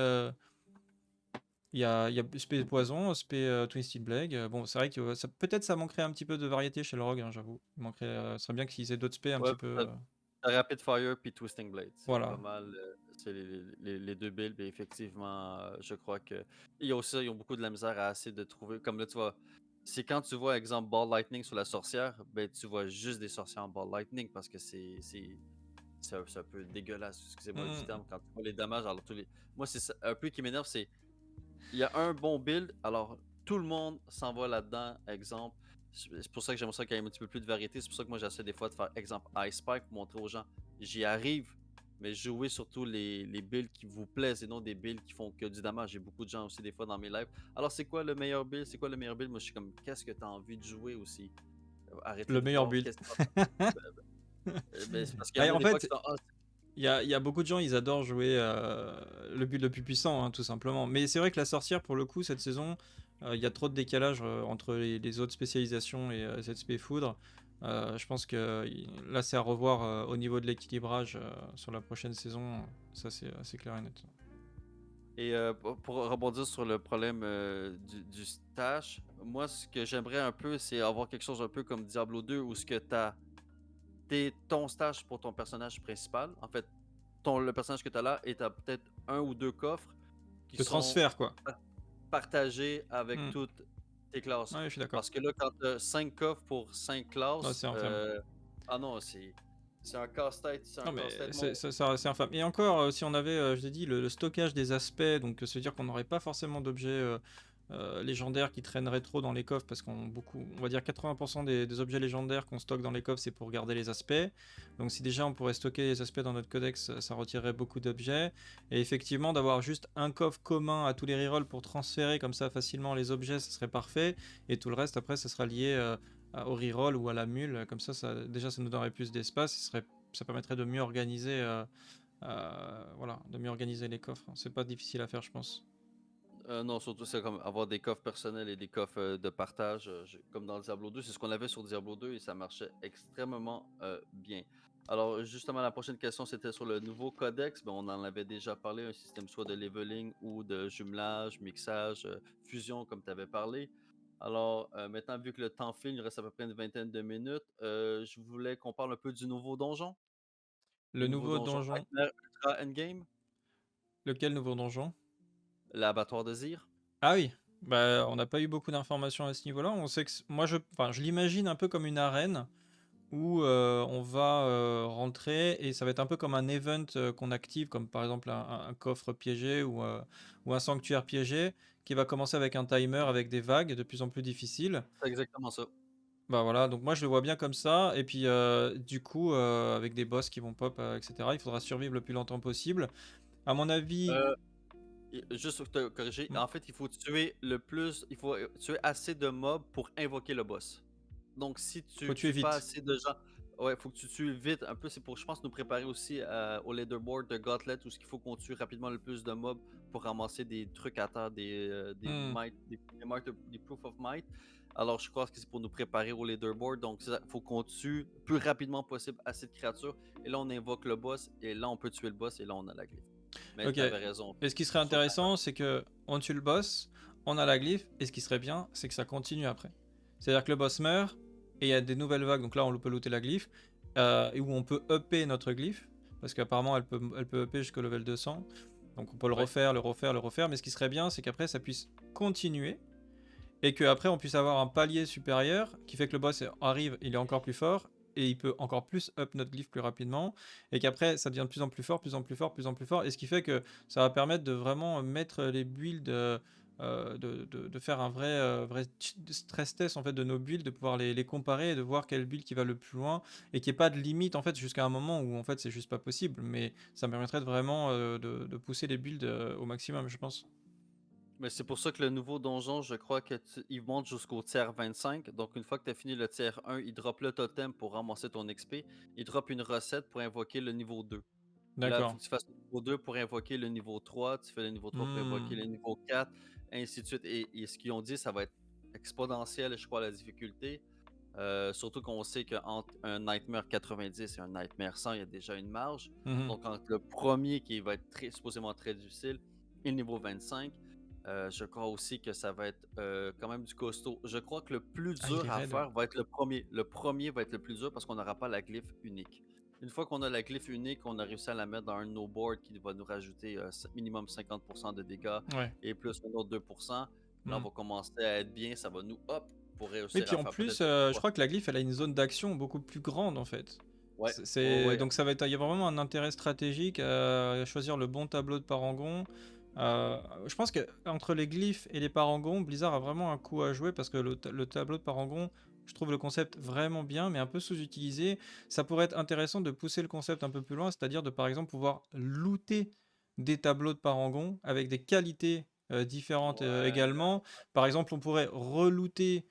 Il y a spé poison, spé Twisted Blade. Bon, c'est vrai que peut-être ça manquerait un petit peu de variété chez le rogue, hein, j'avoue. Il manquerait, ce serait bien qu'ils aient d'autres spés un ouais, petit peu. t'as Rapid Fire puis Twisting Blade. C'est pas Voilà. mal. C'est les deux builds. Et effectivement, je crois que. Il y a aussi, ils ont beaucoup de la misère à essayer de trouver. Comme là, tu vois, c'est quand tu vois, exemple, Ball Lightning sur la sorcière, ben tu vois juste des sorcières en Ball Lightning parce que c'est un peu dégueulasse, excusez-moi du Mm. terme, quand tu vois les dommages. Alors, moi, c'est un peu qui m'énerve, c'est. Il y a un bon build, alors tout le monde s'en va là-dedans. Exemple, c'est pour ça que j'aimerais ça qu'il y ait un petit peu plus de variété. C'est pour ça que moi j'essaie des fois de faire exemple Ice Spike pour montrer aux gens j'y arrive, mais jouez surtout les builds qui vous plaisent et non des builds qui font que du damage. J'ai beaucoup de gens aussi des fois dans mes lives. Alors c'est quoi le meilleur build? C'est quoi le meilleur build? Moi je suis comme qu'est-ce que tu as envie de jouer aussi? arrêter Le de meilleur voir build. qu'est-ce qui va faire. Ben, c'est parce qu'il y en Bah, a en des fois qui fait, sont: «Ah, il y a beaucoup de gens, ils adorent jouer le build le plus puissant, hein, tout simplement. Mais c'est vrai que la sorcière, pour le coup, cette saison, il y a trop de décalage entre les autres spécialisations et ZSP Foudre. Je pense que là, c'est à revoir au niveau de l'équilibrage sur la prochaine saison. Ça, c'est clair et net. Et pour rebondir sur le problème du stash, moi, ce que j'aimerais un peu, c'est avoir quelque chose un peu comme Diablo 2 où ce que tu as ton stash pour ton personnage principal. En fait, le personnage que tu as là et tu as peut-être un ou deux coffres qui De sont transfert, quoi. partagés avec Hmm. toutes tes classes. Ouais, je suis d'accord. Parce que là, quand tu as 5 coffres pour 5 Non, classes, c'est infâme. ah non, c'est un casse-tête. C'est un Non, mais casse-tête. c'est infâme. Et encore, si on avait, je l'ai dit, le stockage des aspects, donc ça veut dire qu'on n'aurait pas forcément d'objets légendaires qui traîneraient trop dans les coffres, parce on va dire 80% des objets légendaires qu'on stocke dans les coffres, c'est pour garder les aspects. Donc si déjà on pourrait stocker les aspects dans notre codex, ça retirerait beaucoup d'objets. Et effectivement, d'avoir juste un coffre commun à tous les rerolls pour transférer comme ça facilement les objets, ça serait parfait. Et tout le reste, après, ça sera lié au reroll ou à la mule. Comme ça, déjà, ça nous donnerait plus d'espace. Ça permettrait de mieux organiser, voilà, de mieux organiser les coffres. C'est pas difficile à faire, je pense. Non, surtout c'est comme avoir des coffres personnels et des coffres de partage, comme dans Diablo 2. C'est ce qu'on avait sur Diablo 2 et ça marchait extrêmement bien. Alors, justement, la prochaine question, c'était sur le nouveau codex. Ben, on en avait déjà parlé, un système soit de leveling ou de jumelage, mixage, fusion, comme tu avais parlé. Alors, maintenant, vu que le temps file, il reste à peu près une vingtaine de minutes, je voulais qu'on parle un peu du nouveau donjon. Le Le nouveau nouveau donjon donjon. Nightmare Ultra Endgame, Lequel nouveau donjon? l'abattoir de Zir. Ah oui, bah, on n'a pas eu beaucoup d'informations à ce niveau-là. On sait que moi, enfin, je l'imagine un peu comme une arène où on va rentrer et ça va être un peu comme un event qu'on active, comme par exemple un coffre piégé ou un sanctuaire piégé qui va commencer avec un timer avec des vagues de plus en plus difficiles. C'est exactement ça. Bah voilà, donc moi je le vois bien comme ça, et puis du coup, avec des boss qui vont pop, etc., il faudra survivre le plus longtemps possible. À mon avis, Et juste pour te corriger, hmm, en fait, il faut tuer assez de mobs pour invoquer le boss. Donc, si faut tu tuer tues pas vite. assez de gens, ouais, faut que tu tues vite. Un peu, c'est pour, je pense, nous préparer aussi au leaderboard de Gauntlet où ce qu'il faut qu'on tue rapidement le plus de mobs pour ramasser des trucs à terre, des Hmm. might, des proof of might. Alors, je crois que c'est pour nous préparer au leaderboard. Donc, il faut qu'on tue le plus rapidement possible assez de créatures. Et là, on invoque le boss. Et là, on peut tuer le boss. Et là, on a la glyphe. Mais Ok. tu avais raison. Et ce qui serait intéressant, c'est que on tue le boss, on a la glyphe, et ce qui serait bien, c'est que ça continue après. C'est-à-dire que le boss meurt, et il y a des nouvelles vagues, donc là on peut looter la glyphe, et où on peut upper notre glyphe, parce qu'apparemment elle peut upper jusqu'au level 200, donc on peut le Ouais. refaire, le refaire, le refaire, mais ce qui serait bien, c'est qu'après ça puisse continuer, et qu'après on puisse avoir un palier supérieur, qui fait que le boss arrive, il est encore plus fort, et il peut encore plus up notre glyphe plus rapidement, et qu'après ça devient de plus en plus fort, plus en plus fort, plus en plus fort, et ce qui fait que ça va permettre de vraiment mettre les builds, de faire un vrai stress test en fait de nos builds, de pouvoir les comparer et de voir quel build qui va le plus loin, et qu'il n'y ait pas de limite en fait jusqu'à un moment où en fait c'est juste pas possible, mais ça me permettrait de vraiment de pousser les builds au maximum, je pense. Mais c'est pour ça que le nouveau donjon, je crois il monte jusqu'au tiers 25. Donc, une fois que tu as fini le tiers 1, il drop le totem pour ramasser ton XP. Il drop une recette pour invoquer le niveau 2. Là, il faut D'accord. que tu fasses le niveau 2 pour invoquer le niveau 3. Tu fais le niveau 3 pour invoquer Hmm. le niveau 4, ainsi de suite. Et ce qu'ils ont dit, ça va être exponentiel, je crois, la difficulté. Surtout qu'on sait qu'entre un Nightmare 90 et un Nightmare 100, il y a déjà une marge. Mhm. Donc, entre le premier qui va être supposément très difficile et le niveau 25, je crois aussi que ça va être quand même du costaud. Je crois que le plus Ah, il dur est à raide. faire va être le premier. Le premier va être le plus dur parce qu'on n'aura pas la glyphe unique. Une fois qu'on a la glyphe unique, on a réussi à la mettre dans un no board qui va nous rajouter minimum 50% de dégâts Ouais. et plus un autre 2%. Là, on Hmm. va commencer à être bien. Ça va nous hop pour Oui, réussir puis à en faire peut-être plus, le je crois que la glyphe, elle a une zone d'action beaucoup plus grande en fait. Ouais, ouais, ouais. Donc ça va être, il y a vraiment un intérêt stratégique à choisir le bon tableau de parangon. Je pense que entre les glyphes et les parangons, Blizzard a vraiment un coup à jouer, parce que le tableau de parangon, je trouve le concept vraiment bien, mais un peu sous-utilisé. Ça pourrait être intéressant de pousser le concept un peu plus loin, c'est-à-dire de par exemple pouvoir looter des tableaux de parangon avec des qualités différentes Ouais. également. Par exemple, on pourrait relooter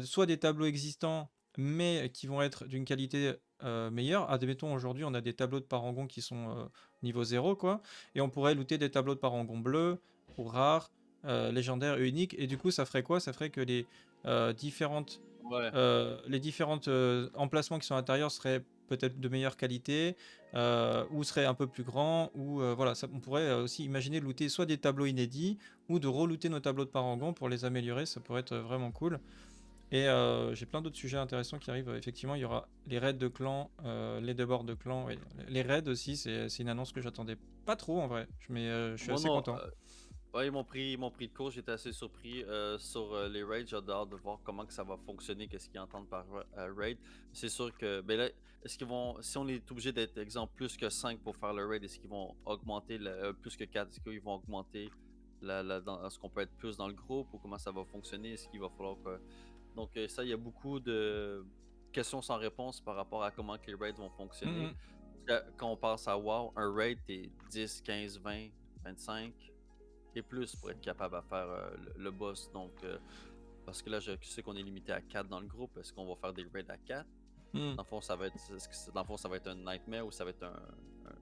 soit des tableaux existants, mais qui vont être d'une qualité meilleure. Admettons, aujourd'hui, on a des tableaux de parangon qui sont niveau 0, quoi, et on pourrait looter des tableaux de parangon bleus, ou rares, légendaires et uniques, et du coup, ça ferait quoi? Ça ferait que différentes Ouais. les différentes emplacements qui sont à l'intérieur seraient peut-être de meilleure qualité, ou seraient un peu plus grands, ou voilà, on pourrait aussi imaginer looter soit des tableaux inédits, ou de relooter nos tableaux de parangon pour les améliorer, ça pourrait être vraiment cool. Et j'ai plein d'autres sujets intéressants qui arrivent. Effectivement, il y aura les raids de clans, les debords de clans, et les raids aussi, c'est une annonce que j'attendais pas trop en vrai, mais je suis Moi assez non, content. ouais, ils m'ont pris de court, j'étais assez surpris sur les raids. J'ai hâte de voir comment que ça va fonctionner, qu'est-ce qu'ils entendent par raid. C'est sûr que, ben là, est-ce qu'ils vont, si on est obligé d'être, exemple, plus que 5 pour faire le raid, est-ce qu'ils vont augmenter, plus que 4, est-ce qu'ils vont augmenter ce qu'on peut être plus dans le groupe ou comment ça va fonctionner? Est-ce qu'il va falloir que. Donc, ça, il y a beaucoup de questions sans réponse par rapport à comment que les raids vont fonctionner. Mhm. Quand on pense à WoW, un raid, t'es 10, 15, 20, 25 et plus pour être capable à faire le boss. Donc, parce que là, je sais qu'on est limité à 4 dans le groupe. Est-ce qu'on va faire des raids à 4? Mhm. Dans le fond, ça va être, dans le fond, ça va être un nightmare ou ça va être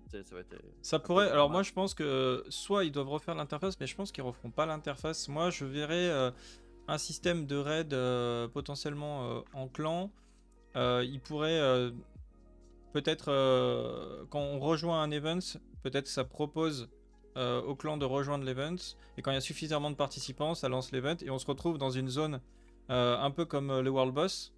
tu sais, ça va être Ça un peu pourrait. Alors moi, normal. je pense que soit ils doivent refaire l'interface, mais je pense qu'ils referont pas l'interface. Moi, je verrais un système de raid potentiellement en clan. Il pourrait peut-être quand on rejoint un event, peut-être ça propose au clan de rejoindre l'event, et quand il y a suffisamment de participants, ça lance l'event et on se retrouve dans une zone un peu comme le World Boss,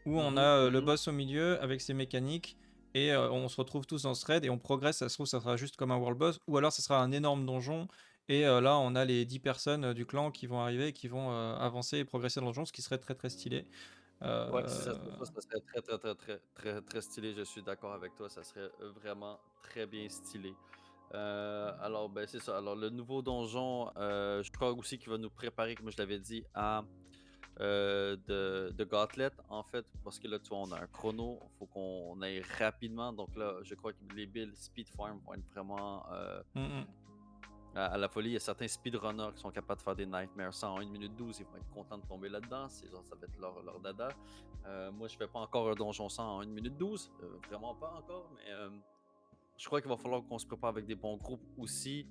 où on a Mhm, le mhm. boss au milieu avec ses mécaniques, et on se retrouve tous dans ce raid et on progresse. Ça se trouve, ça sera juste comme un World Boss, ou alors ça sera un énorme donjon, et là on a les 10 personnes du clan qui vont arriver et qui vont avancer et progresser dans le donjon, ce qui serait très très stylé. Ouais, si ça Euh, serait ça serait très stylé. Je suis d'accord avec toi. Ça serait vraiment très bien stylé. Alors, ben, c'est ça. Alors, le nouveau donjon, je crois aussi qu'il va nous préparer, comme je l'avais dit, à de Gauntlet, en fait, parce que là, tu vois, on a un chrono, il faut qu'on aille rapidement. Donc là, je crois que les builds Speed Farm vont être vraiment mm, mm. à la folie. Il y a certains speedrunners qui sont capables de faire des Nightmares 100 en 1 minute 12. Ils vont être contents de tomber là-dedans. C'est genre, ça va être leur dada. Moi, je fais pas encore un donjon 100 en 1 minute 12. Vraiment pas encore, mais je crois qu'il va falloir qu'on se prépare avec des bons groupes aussi.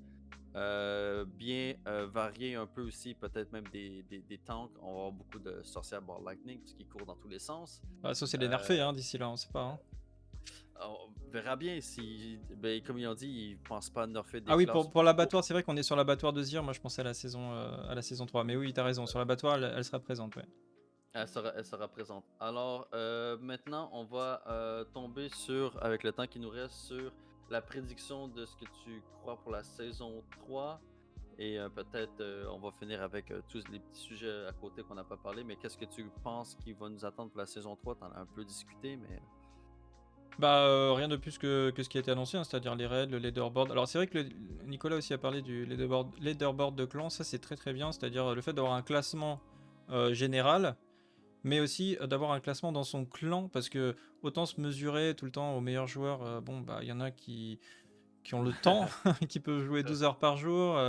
Bien varier un peu aussi, peut-être même des tanks. On va avoir beaucoup de sorcières bord lightning, puisqu'ils courent dans tous les sens. Bah, ça c'est les Euh, nerfs hein, d'ici là, on sait pas, hein. on verra bien si, ben, comme ils ont dit, ils pensent pas nerfer Ah des oui, classes pour trop. l'abattoir, c'est vrai qu'on est sur l'abattoir de Zir. Moi, je pensais à la saison 3. Mais oui, t'as raison. Sur l'abattoir, elle sera présente, ouais. Elle sera présente. Alors, maintenant, on va tomber sur, avec le temps qui nous reste, sur la prédiction de ce que tu crois pour la saison 3. Et peut-être on va finir avec tous les petits sujets à côté qu'on n'a pas parlé. Mais qu'est-ce que tu penses qui va nous attendre pour la saison 3? T'en as un peu discuté, mais. Bah, rien de plus que ce qui a été annoncé, hein, c'est-à-dire les raids, le leaderboard. Alors, c'est vrai que Nicolas aussi a parlé du leaderboard de clan. Ça, c'est très très bien. C'est-à-dire le fait d'avoir un classement général, mais aussi d'avoir un classement dans son clan. Parce que autant se mesurer tout le temps aux meilleurs joueurs, bon, bah, il y en a qui ont le temps, qui peuvent jouer 12 heures par jour,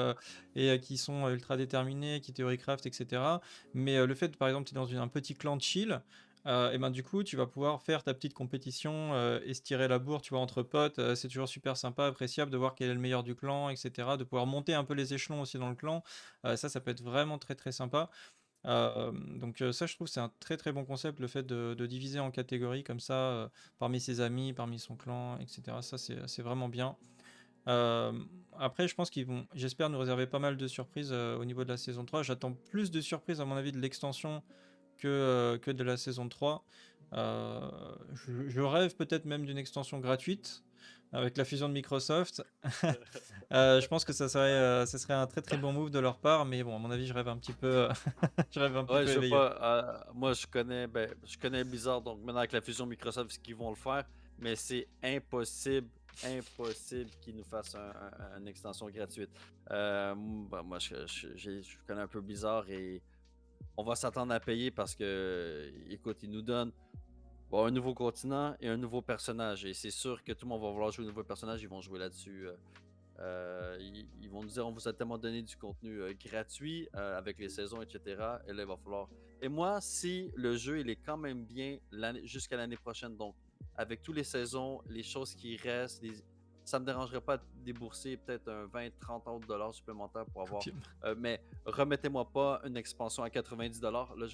et qui sont ultra déterminés, qui theorycraft, etc. Mais le fait, par exemple, tu es dans un petit clan de chill, et ben du coup, tu vas pouvoir faire ta petite compétition et se tirer la bourre, tu vois, entre potes. C'est toujours super sympa, appréciable de voir quel est le meilleur du clan, etc. De pouvoir monter un peu les échelons aussi dans le clan. Ça peut être vraiment très très sympa. Donc ça, je trouve, c'est un très très bon concept, le fait de diviser en catégories comme ça, parmi ses amis, parmi son clan, etc. Ça, c'est vraiment bien. Euh, Après, je pense j'espère nous réserver pas mal de surprises au niveau de la saison 3. J'attends plus de surprises, à mon avis, de l'extension que de la saison 3. Je rêve peut-être même d'une extension gratuite avec la fusion de Microsoft. Je pense que ça serait un très très bon move de leur part, mais bon, à mon avis, je rêve un petit peu, je rêve un petit Ouais, peu je veux éveillé. pas. Moi, je connais Blizzard, donc maintenant avec la fusion Microsoft, ce qu'ils vont le faire, mais c'est impossible qu'ils nous fassent une extension gratuite. Moi, je connais un peu Blizzard et on va s'attendre à payer parce que, écoute, ils nous donnent bon, un nouveau continent et un nouveau personnage. Et c'est sûr que tout le monde va vouloir jouer un nouveau personnage, ils vont jouer là-dessus Ils vont nous dire on vous a tellement donné du contenu gratuit avec les saisons, etc. Et là, il va falloir. Et moi, si le jeu il est quand même bien jusqu'à l'année prochaine, donc avec toutes les saisons, les choses qui restent, ça me dérangerait pas de débourser peut-être un 20-30 autres dollars supplémentaires pour avoir. Puis, Mais remettez-moi pas une expansion à 90 dollars. Là,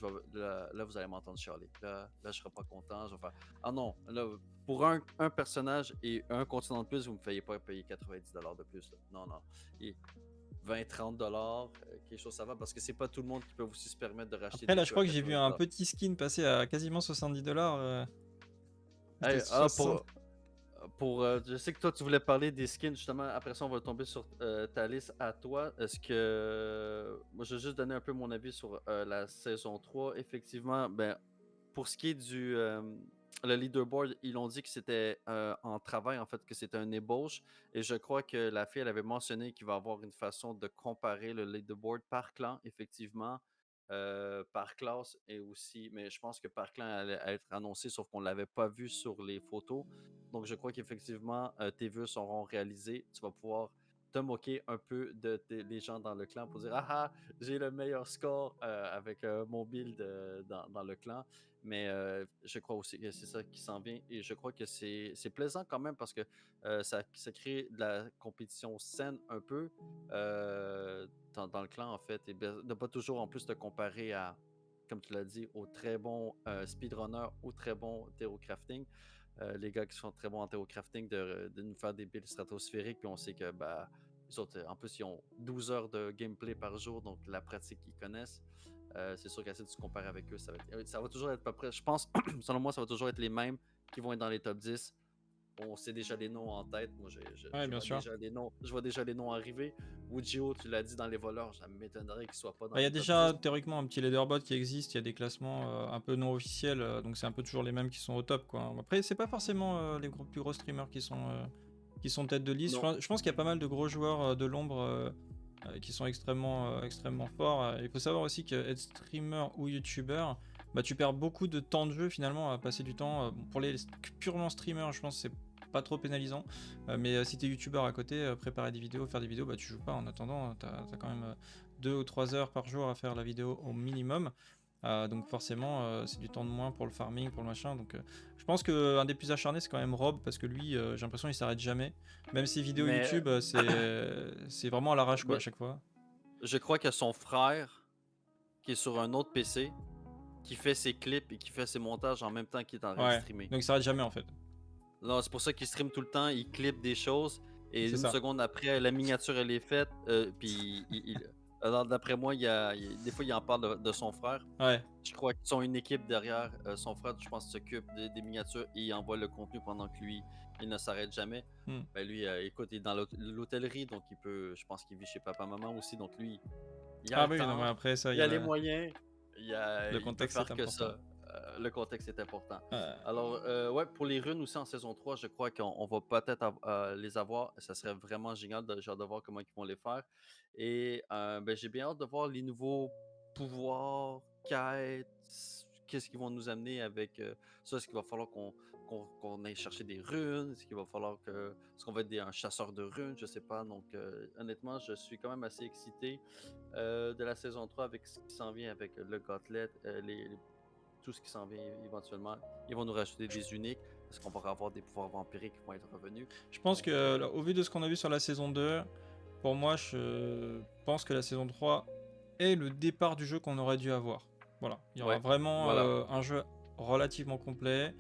là, vous allez m'entendre chialer. Là, je serai pas content. Je vais faire ah non, là, pour un personnage et un continent de plus, vous me faites pas payer 90 dollars de plus. Là. Non, non. Et 20-30 dollars, quelque chose ça va parce que c'est pas tout le monde qui peut aussi se permettre de racheter Après, des là, je jeux à crois que j'ai vu un 90 dollars. petit skin passer à quasiment 70 $. C'était Hey, 60. je sais que toi tu voulais parler des skins justement. Après ça, on va tomber sur ta liste à toi. Est-ce que moi, je vais juste donner un peu mon avis sur la saison 3. Effectivement, ben pour ce qui est du le leaderboard, ils ont dit que c'était en travail, en fait, que c'était un ébauche. Et je crois que la fille, elle avait mentionné qu'il va y avoir une façon de comparer le leaderboard par clan, effectivement, par classe et aussi. Mais je pense que par clan allait être annoncé, sauf qu'on ne l'avait pas vu sur les photos. Donc je crois qu'effectivement, tes vœux seront réalisés. Tu vas pouvoir te moquer un peu des gens dans le clan pour dire ah ah, j'ai le meilleur score avec mon build dans le clan. Mais je crois aussi que c'est ça qui s'en vient. Et je crois que c'est plaisant quand même parce que ça crée de la compétition saine un peu dans le clan, en fait. Et de pas toujours en plus te comparer à, comme tu l'as dit, aux très bons speedrunners ou très bons crafting. Les gars qui sont très bons en crafting de nous faire des builds stratosphériques. Puis on sait que bah, les autres, en plus, ils ont 12 heures de gameplay par jour, donc la pratique qu'ils connaissent. C'est sûr qu'essayer de se comparer avec eux, ça va toujours être à peu près, je pense, selon moi, ça va toujours être les mêmes qui vont être dans les top 10. On sait déjà les noms en tête. Moi, Ouais, je bien vois sûr. déjà les noms. Je vois déjà les noms arriver. Wujio, tu l'as dit dans les voleurs, ça m'étonnerait qu'il soit pas dans Bah, il y a les top déjà 10. théoriquement un petit leaderboard qui existe, il y a des classements un peu non officiels, donc c'est un peu toujours les mêmes qui sont au top, quoi. Après, c'est pas forcément les plus gros streamers qui sont tête de liste. Non. Je pense qu'il y a pas mal de gros joueurs de l'ombre qui sont extrêmement forts. Il faut savoir aussi que être streamer ou youtubeur, bah, tu perds beaucoup de temps de jeu finalement à passer du temps. Pour les purement streamers, je pense que c'est pas trop pénalisant. Mais si t'es youtubeur à côté, préparer des vidéos, faire des vidéos, bah tu joues pas en attendant. T'as quand même 2 ou 3 heures par jour à faire la vidéo au minimum. Donc forcément, c'est du temps de moins pour le farming, pour le machin. Donc je pense qu'un des plus acharnés, c'est quand même Rob, parce que lui, j'ai l'impression qu'il s'arrête jamais. Même ses vidéos Mais, YouTube, c'est vraiment à l'arrache, quoi, à mais chaque fois. je crois que son frère, qui est sur un autre PC, qui fait ses clips et qui fait ses montages en même temps qu'il est en train de Ouais, streamer. donc il s'arrête jamais en fait. Non, c'est pour ça qu'il stream tout le temps, il clip des choses et C'est une ça. seconde après, la miniature elle est faite. Puis alors, d'après moi, des fois il en parle de son frère. Ouais. Je crois qu'ils sont une équipe derrière. Son frère, je pense, s'occupe des miniatures et il envoie le contenu pendant que lui, il ne s'arrête jamais. Hmm. Ben lui, écoute, il est dans l'hôtellerie, donc il peut, je pense qu'il vit chez papa-maman aussi, donc lui, il a Ah le oui, non, mais temps, après ça, il il y a a les moyens, le il peut contexte est faire que important. ça. Le contexte est important. Euh, Alors, ouais, pour les runes aussi en saison 3, je crois qu'on va peut-être les avoir. Ça serait vraiment génial j'ai hâte de voir comment ils vont les faire. Et ben, j'ai bien hâte de voir les nouveaux pouvoirs, quêtes, qu'est-ce qu'ils vont nous amener avec ça. Est-ce qu'il va falloir qu'on aille chercher des runes? Est-ce qu'il va falloir est-ce qu'on va être un chasseur de runes? Je sais pas. Donc, honnêtement, je suis quand même assez excité de la saison 3 avec ce qui s'en vient avec le Gauntlet, tout ce qui s'en vient éventuellement. Ils vont nous rajouter des uniques. Est-ce qu'on va avoir des pouvoirs vampiriques qui vont être revenus? Je pense Donc, que, là, au vu de ce qu'on a vu sur la saison 2, pour moi, je pense que la saison 3 est le départ du jeu qu'on aurait dû avoir. Voilà, il y aura ouais, vraiment voilà. un jeu relativement complet.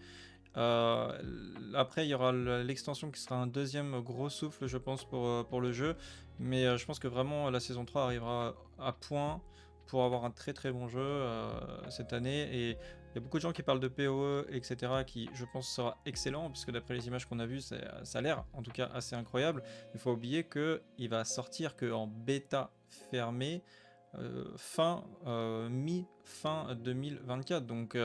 Après, il y aura l'extension qui sera un deuxième gros souffle, je pense, pour le jeu. Mais je pense que vraiment la saison 3 arrivera à point pour avoir un très très bon jeu cette année. Et il y a beaucoup de gens qui parlent de PoE, etc., qui, je pense, sera excellent, puisque d'après les images qu'on a vues, ça a l'air en tout cas assez incroyable. Il faut oublier qu'il va sortir qu'en bêta fermée mi-fin 2024. Donc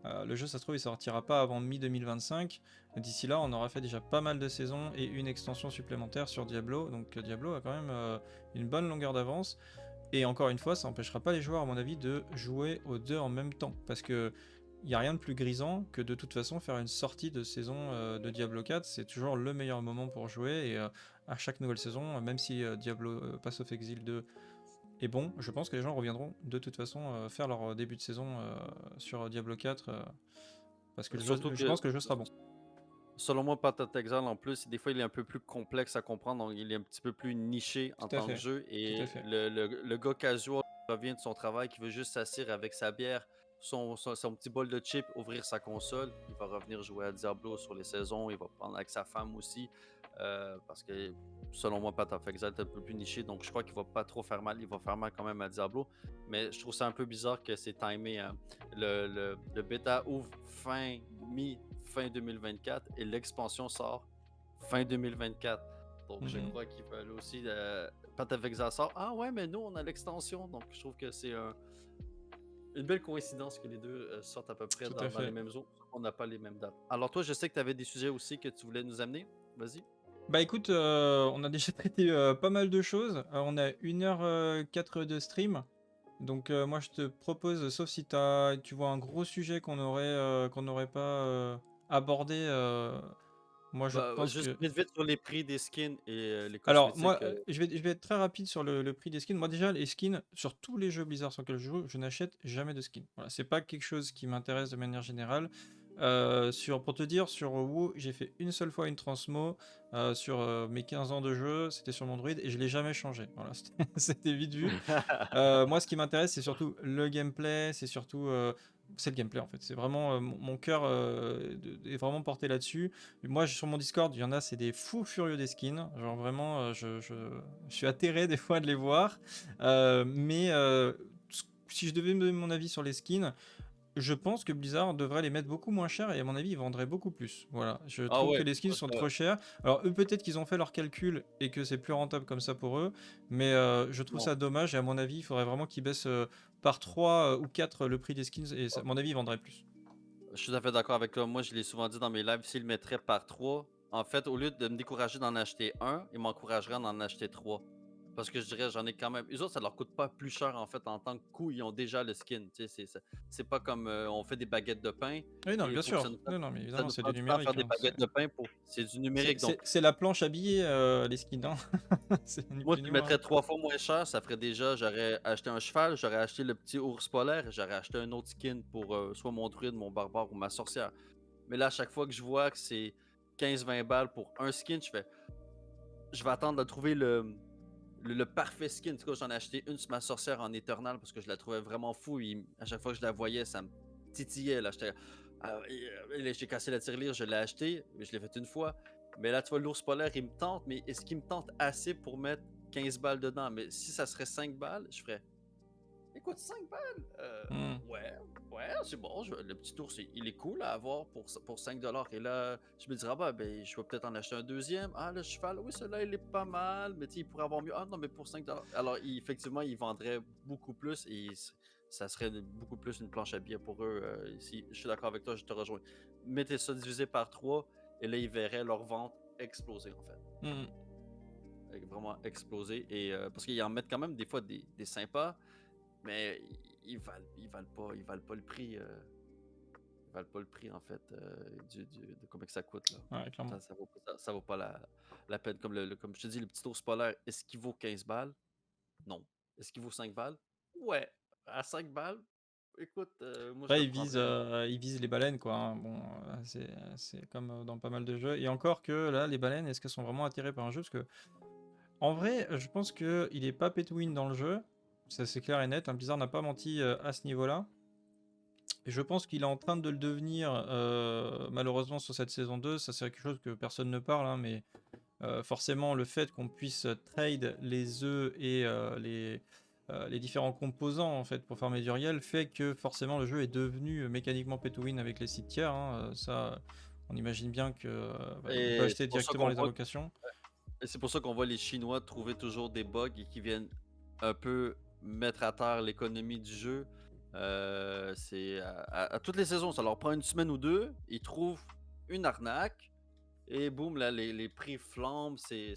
le jeu, ça se trouve, il sortira pas avant mi-2025. D'ici là, on aura fait déjà pas mal de saisons et une extension supplémentaire sur Diablo. Donc Diablo a quand même une bonne longueur d'avance. Et encore une fois, ça n'empêchera pas les joueurs, à mon avis, de jouer aux deux en même temps. Parce que il n'y a rien de plus grisant que de toute façon faire une sortie de saison de Diablo 4. C'est toujours le meilleur moment pour jouer. à chaque nouvelle saison, même si Diablo Pass of Exile 2 est bon, je pense que les gens reviendront de toute façon faire leur début de saison sur Diablo 4 parce que Surtout je que, pense que le jeu sera bon. selon moi, Path of Exile, en plus, des fois, il est un peu plus complexe à comprendre, donc il est un petit peu plus niché en Tout à tant que fait, jeu. tout à Et fait. le gars casual qui revient de son travail, qui veut juste s'asseoir avec sa bière, son petit bol de chips, ouvrir sa console, il va revenir jouer à Diablo sur les saisons, il va prendre avec sa femme aussi, parce que selon moi, Path of Exile est un peu plus niché, donc je crois qu'il va pas trop faire mal, il va faire mal quand même à Diablo, mais je trouve ça un peu bizarre que c'est timé, hein. Le bêta ouvre fin 2024 et l'expansion sort fin 2024. Donc je Mhm. crois qu'ils veulent aussi. Path of Exile sort. Ah ouais, mais nous on a l'extension. Donc je trouve que c'est une belle coïncidence que les deux sortent à peu près Tout à dans les fait. mêmes eaux. On n'a pas les mêmes dates. Alors toi, je sais que tu avais des sujets aussi que tu voulais nous amener. Vas-y. Bah écoute, on a déjà traité pas mal de choses. On a 1h04 de stream. Donc moi je te propose, sauf si tu vois un gros sujet qu'on n'aurait pas abordé, moi je Bah, pense juste que... vite vite sur les prix des skins et les Alors moi, cosmétiques. je vais être très rapide sur le prix des skins. Moi déjà, les skins, sur tous les jeux Blizzard sur lesquels je joue, je n'achète jamais de skins. Voilà, c'est pas quelque chose qui m'intéresse de manière générale. Pour te dire, sur WoW, j'ai fait une seule fois une transmo sur mes 15 ans de jeu, c'était sur mon druide et je l'ai jamais changé. Voilà, c'était vite vu. Moi, ce qui m'intéresse, c'est surtout le gameplay, c'est le gameplay en fait. C'est vraiment mon cœur est vraiment porté là-dessus. Moi, sur mon Discord, il y en a, c'est des fous furieux des skins. Genre vraiment, je suis atterré des fois de les voir. Mais si je devais me donner mon avis sur les skins, je pense que Blizzard devrait les mettre beaucoup moins cher et à mon avis ils vendraient beaucoup plus. Voilà, je Ah trouve que ouais. les skins sont trop chers. Alors eux peut-être qu'ils ont fait leurs calculs et que c'est plus rentable comme ça pour eux, mais je trouve Non. ça dommage et à mon avis il faudrait vraiment qu'ils baissent par 3 ou 4 le prix des skins et à mon avis ils vendraient plus. Je suis tout à fait d'accord avec toi. Moi, je l'ai souvent dit dans mes lives, s'ils le mettraient par 3, en fait, au lieu de me décourager d'en acheter un, ils m'encourageraient d'en acheter 3. Parce que je dirais, j'en ai quand même. Eux autres, ça leur coûte pas plus cher, en fait, en tant que coût. Ils ont déjà le skin. Tu sais, c'est pas comme on fait des baguettes de pain Oui non mais et il bien faut que sûr, non, non mais ça évidemment nous c'est prend du du temps à faire numérique, des hein. baguettes de pain pour. C'est du numérique. Donc, C'est la planche à billets les skins, hein. C'est ni moi, plus tu ni le moins. mettrais 3 fois moins cher. Ça ferait déjà, j'aurais acheté un cheval, j'aurais acheté le petit ours polaire, j'aurais acheté un autre skin pour soit mon druide, mon barbare ou ma sorcière. Mais là, à chaque fois que je vois que c'est 15-20 balles pour un skin, je vais attendre de trouver le parfait skin. En tout cas, j'en ai acheté une sur ma sorcière en Eternal parce que je la trouvais vraiment fou. À chaque fois que je la voyais, ça me titillait. Là, j'ai cassé la tirelire, je l'ai acheté, mais je l'ai fait une fois. Mais là, tu vois, l'ours polaire, il me tente, mais est-ce qu'il me tente assez pour mettre 15 balles dedans? Mais si ça serait 5 balles, je ferais écoute, 5 balles? Hmm. Ouais, ouais, c'est bon. Le petit ours, il est cool à avoir pour 5 dollars. Et là, je me dirais, ah bah, ben, je vais peut-être en acheter un deuxième. Ah, le cheval, oui, celui-là, il est pas mal. Mais tu sais, il pourrait avoir mieux. Ah non, mais pour 5 dollars. Alors, effectivement, ils vendraient beaucoup plus et ça serait beaucoup plus une planche à billets pour eux. Ici, je suis d'accord avec toi, je te rejoins. Mettez ça divisé par 3 et là, ils verraient leur vente exploser, en fait. Hmm. Vraiment exploser. Et, parce qu'ils en mettent quand même des fois des sympas. Mais ils valent pas le prix. Ils valent pas le prix en fait de combien que ça coûte là. Ouais clairement. Ça vaut pas la peine. Comme je te dis, le petit ours polaire, est-ce qu'il vaut 15 balles? Non. Est-ce qu'il vaut 5 balles? Ouais. À 5 balles, écoute, moi je Après, le prendrais. ils visent les baleines, quoi, hein. Bon, c'est comme dans pas mal de jeux. Et encore que là, les baleines, est-ce qu'elles sont vraiment attirées par un jeu? Parce que, en vrai, je pense qu'il est pas pay to win dans le jeu. Ça, c'est clair et net, hein. Blizzard n'a pas menti à ce niveau-là. Et je pense qu'il est en train de le devenir, malheureusement, sur cette saison 2. Ça, c'est quelque chose que personne ne parle, hein, mais forcément, le fait qu'on puisse trade les œufs et les différents composants en fait pour farmer du riel fait que forcément le jeu est devenu mécaniquement pay to win avec les sites tiers, hein. Ça, on imagine bien que il peut Et acheter c'est pour ça directement qu'on les voit allocations. et c'est pour ça qu'on voit les Chinois trouver toujours des bugs et qui viennent un peu mettre à terre l'économie du jeu. C'est à toutes les saisons, ça leur prend une semaine ou deux, ils trouvent une arnaque et boum, là, les prix flambent. C'est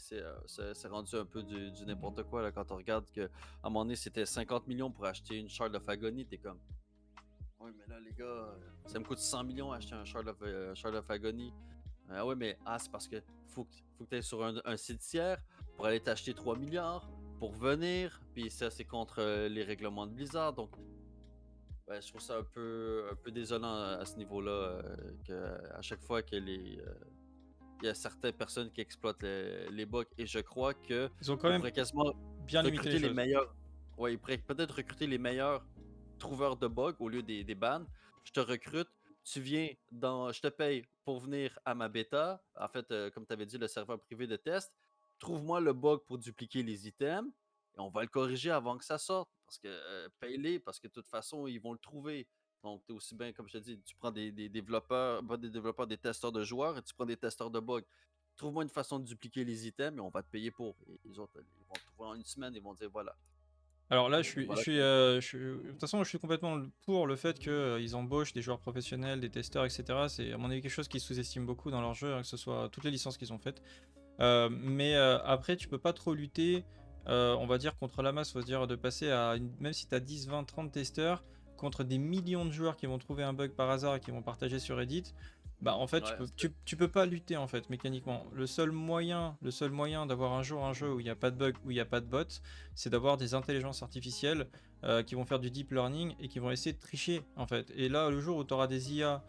rendu un peu du n'importe quoi là, quand on regarde que à un moment donné, c'était 50 millions pour acheter une Shard of Agony. T'es comme, oui, mais là, les gars, ça me coûte 100 millions acheter un Shard of Agony. Ah ouais, mais c'est parce que faut que tu ailles sur un site tiers pour aller t'acheter 3 milliards pour venir, puis ça, c'est contre les règlements de Blizzard. Donc, ouais, je trouve ça un peu désolant à ce niveau-là, que à chaque fois il y a certaines personnes qui exploitent les bugs, et je crois que Ils ont quand ils même pourraient quasiment bien limité les recruter les choses. meilleurs. Ouais, ils pourraient peut-être recruter les meilleurs trouveurs de bugs au lieu des bans. Je te recrute, je te paye pour venir à ma bêta. En fait, comme tu avais dit, le serveur privé de test. Trouve-moi le bug pour dupliquer les items et on va le corriger avant que ça sorte. Parce que paye-les, parce que de toute façon, ils vont le trouver. Donc, tu aussi bien, comme je te dis, tu prends des développeurs, pas des développeurs, des testeurs de joueurs, et tu prends des testeurs de bugs. Trouve-moi une façon de dupliquer les items et on va te payer pour. Et les autres, ils vont te trouver en une semaine, ils vont dire voilà. Alors là, Voilà. de toute façon, je suis complètement pour le fait qu'ils embauchent des joueurs professionnels, des testeurs, etc. C'est à mon avis quelque chose qu'ils sous-estiment beaucoup dans leur jeu, hein, que ce soit toutes les licences qu'ils ont faites. Mais après, tu peux pas trop lutter, on va dire, contre la masse. Faut se dire de passer même si tu as 10, 20, 30 testeurs, contre des millions de joueurs qui vont trouver un bug par hasard et qui vont partager sur Reddit, bah en fait, Ouais, tu peux pas lutter en fait mécaniquement. Le seul moyen d'avoir un jour un jeu où il n'y a pas de bug, où il n'y a pas de bot, c'est d'avoir des intelligences artificielles qui vont faire du deep learning et qui vont essayer de tricher en fait. Et là, le jour où tu auras des IA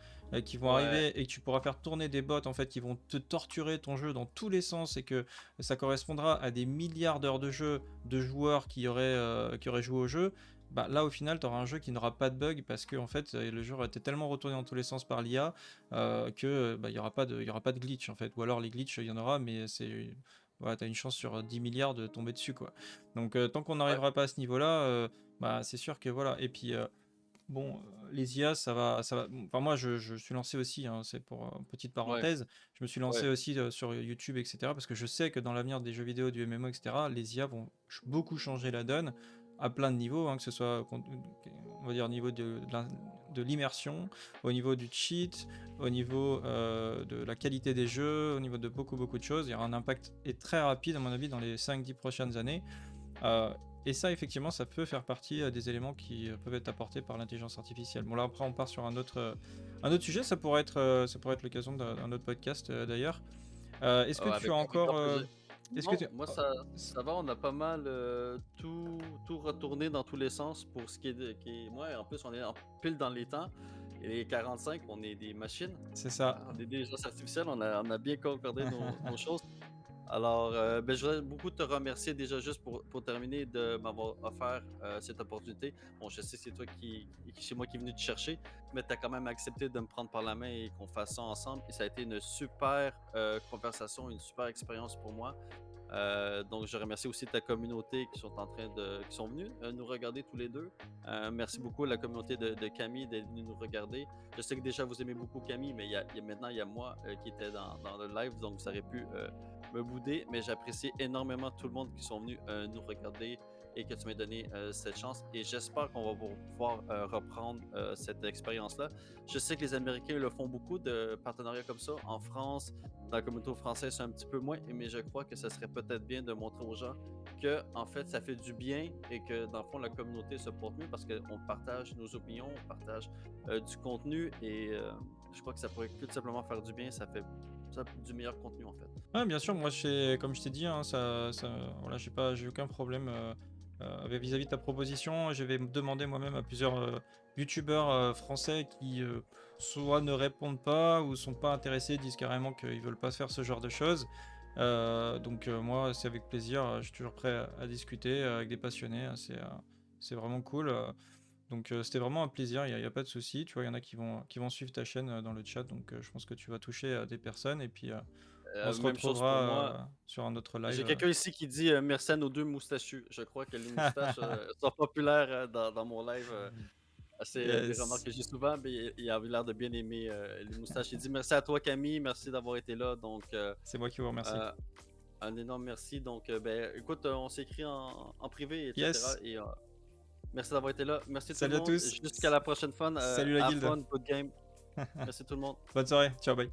qui vont ouais, arriver et que tu pourras faire tourner des bots en fait qui vont te torturer ton jeu dans tous les sens et que ça correspondra à des milliards d'heures de jeu de joueurs qui auraient joué au jeu, bah là au final tu auras un jeu qui n'aura pas de bug parce que en fait le jeu a été tellement retourné dans tous les sens par l'IA que bah, il y aura pas de glitch en fait, ou alors les glitch il y en aura mais c'est voilà, t'as une chance sur 10 milliards de tomber dessus quoi. Donc tant qu'on ouais, n'arrivera pas à ce niveau là, bah c'est sûr que voilà. Et puis bon, les IA, ça va. Enfin, moi, je suis lancé aussi, hein, c'est pour petite ouais, parenthèse. Je me suis lancé ouais. aussi sur YouTube, etc. Parce que je sais que dans l'avenir des jeux vidéo, du MMO, etc., les IA vont beaucoup changer la donne à plein de niveaux, hein, que ce soit, on va dire, au niveau de l'immersion, au niveau du cheat, au niveau de la qualité des jeux, au niveau de beaucoup, beaucoup de choses. Il y aura un impact très rapide, à mon avis, dans les 5-10 prochaines années. Euh, et ça, effectivement, ça peut faire partie des éléments qui peuvent être apportés par l'intelligence artificielle. Bon, là, après, on part sur un autre sujet. Ça pourrait être l'occasion d'un autre podcast, d'ailleurs. Est-ce que Ouais, tu as avec encore... grand plaisir. est-ce que Non, tu... moi oh, ça va, on a pas mal tout retourné dans tous les sens pour ce moi, en plus on est pile dans les temps. Et les 45, on est des machines, c'est ça. on est des gens artificiels, on a bien concordé nos choses. Alors, je voudrais beaucoup te remercier déjà juste pour terminer de m'avoir offert cette opportunité. Bon, je sais que c'est toi c'est moi qui est venu te chercher, mais tu as quand même accepté de me prendre par la main et qu'on fasse ça ensemble. Et ça a été une super conversation, une super expérience pour moi. Donc, je remercie aussi ta communauté qui sont venus nous regarder tous les deux. Merci beaucoup à la communauté de Camille d'être venue nous regarder. Je sais que déjà vous aimez beaucoup Camille, mais maintenant il y a moi qui était dans le live, donc vous aurez pu me bouder. Mais j'apprécie énormément tout le monde qui sont venus nous regarder et que tu m'as donné cette chance. Et j'espère qu'on va pouvoir reprendre cette expérience-là. Je sais que les Américains le font beaucoup de partenariats comme ça. En France, dans la communauté française, c'est un petit peu moins, mais je crois que ça serait peut-être bien de montrer aux gens que, en fait, ça fait du bien et que, dans le fond, la communauté se porte mieux parce qu'on partage nos opinions, on partage du contenu et je crois que ça pourrait tout simplement faire du bien. Ça fait du meilleur contenu, en fait. Ouais, bien sûr, moi, comme je t'ai dit, hein, voilà, j'ai aucun problème vis-à-vis de ta proposition. Je vais me demander moi-même à plusieurs youtubeurs français qui soit ne répondent pas ou sont pas intéressés, disent carrément qu'ils veulent pas faire ce genre de choses. Donc moi, c'est avec plaisir. Je suis toujours prêt à discuter avec des passionnés, hein, c'est vraiment cool. Donc c'était vraiment un plaisir. Il y a pas de souci. Tu vois, il y en a qui vont suivre ta chaîne dans le chat. Donc je pense que tu vas toucher des personnes et puis on se Même chose pour retrouvera moi. sur un autre J'ai live. quelqu'un ici qui dit merci à nos deux moustachus. Je crois que les moustaches sont populaires dans mon live. C'est des remarques Yes. que j'ai souvent, mais il avait l'air de bien aimer les moustaches. Il dit merci à toi, Camille, merci d'avoir été là. Donc, C'est moi qui vous remercie. euh, un énorme merci. Donc, écoute, on s'écrit en privé, etc. Yes. Et merci d'avoir été là. Merci tout le Salut à monde. tous. Jusqu'à la prochaine fois. Salut la Have guilde. fun, good game. Merci tout le monde. Bonne soirée. Ciao, bye.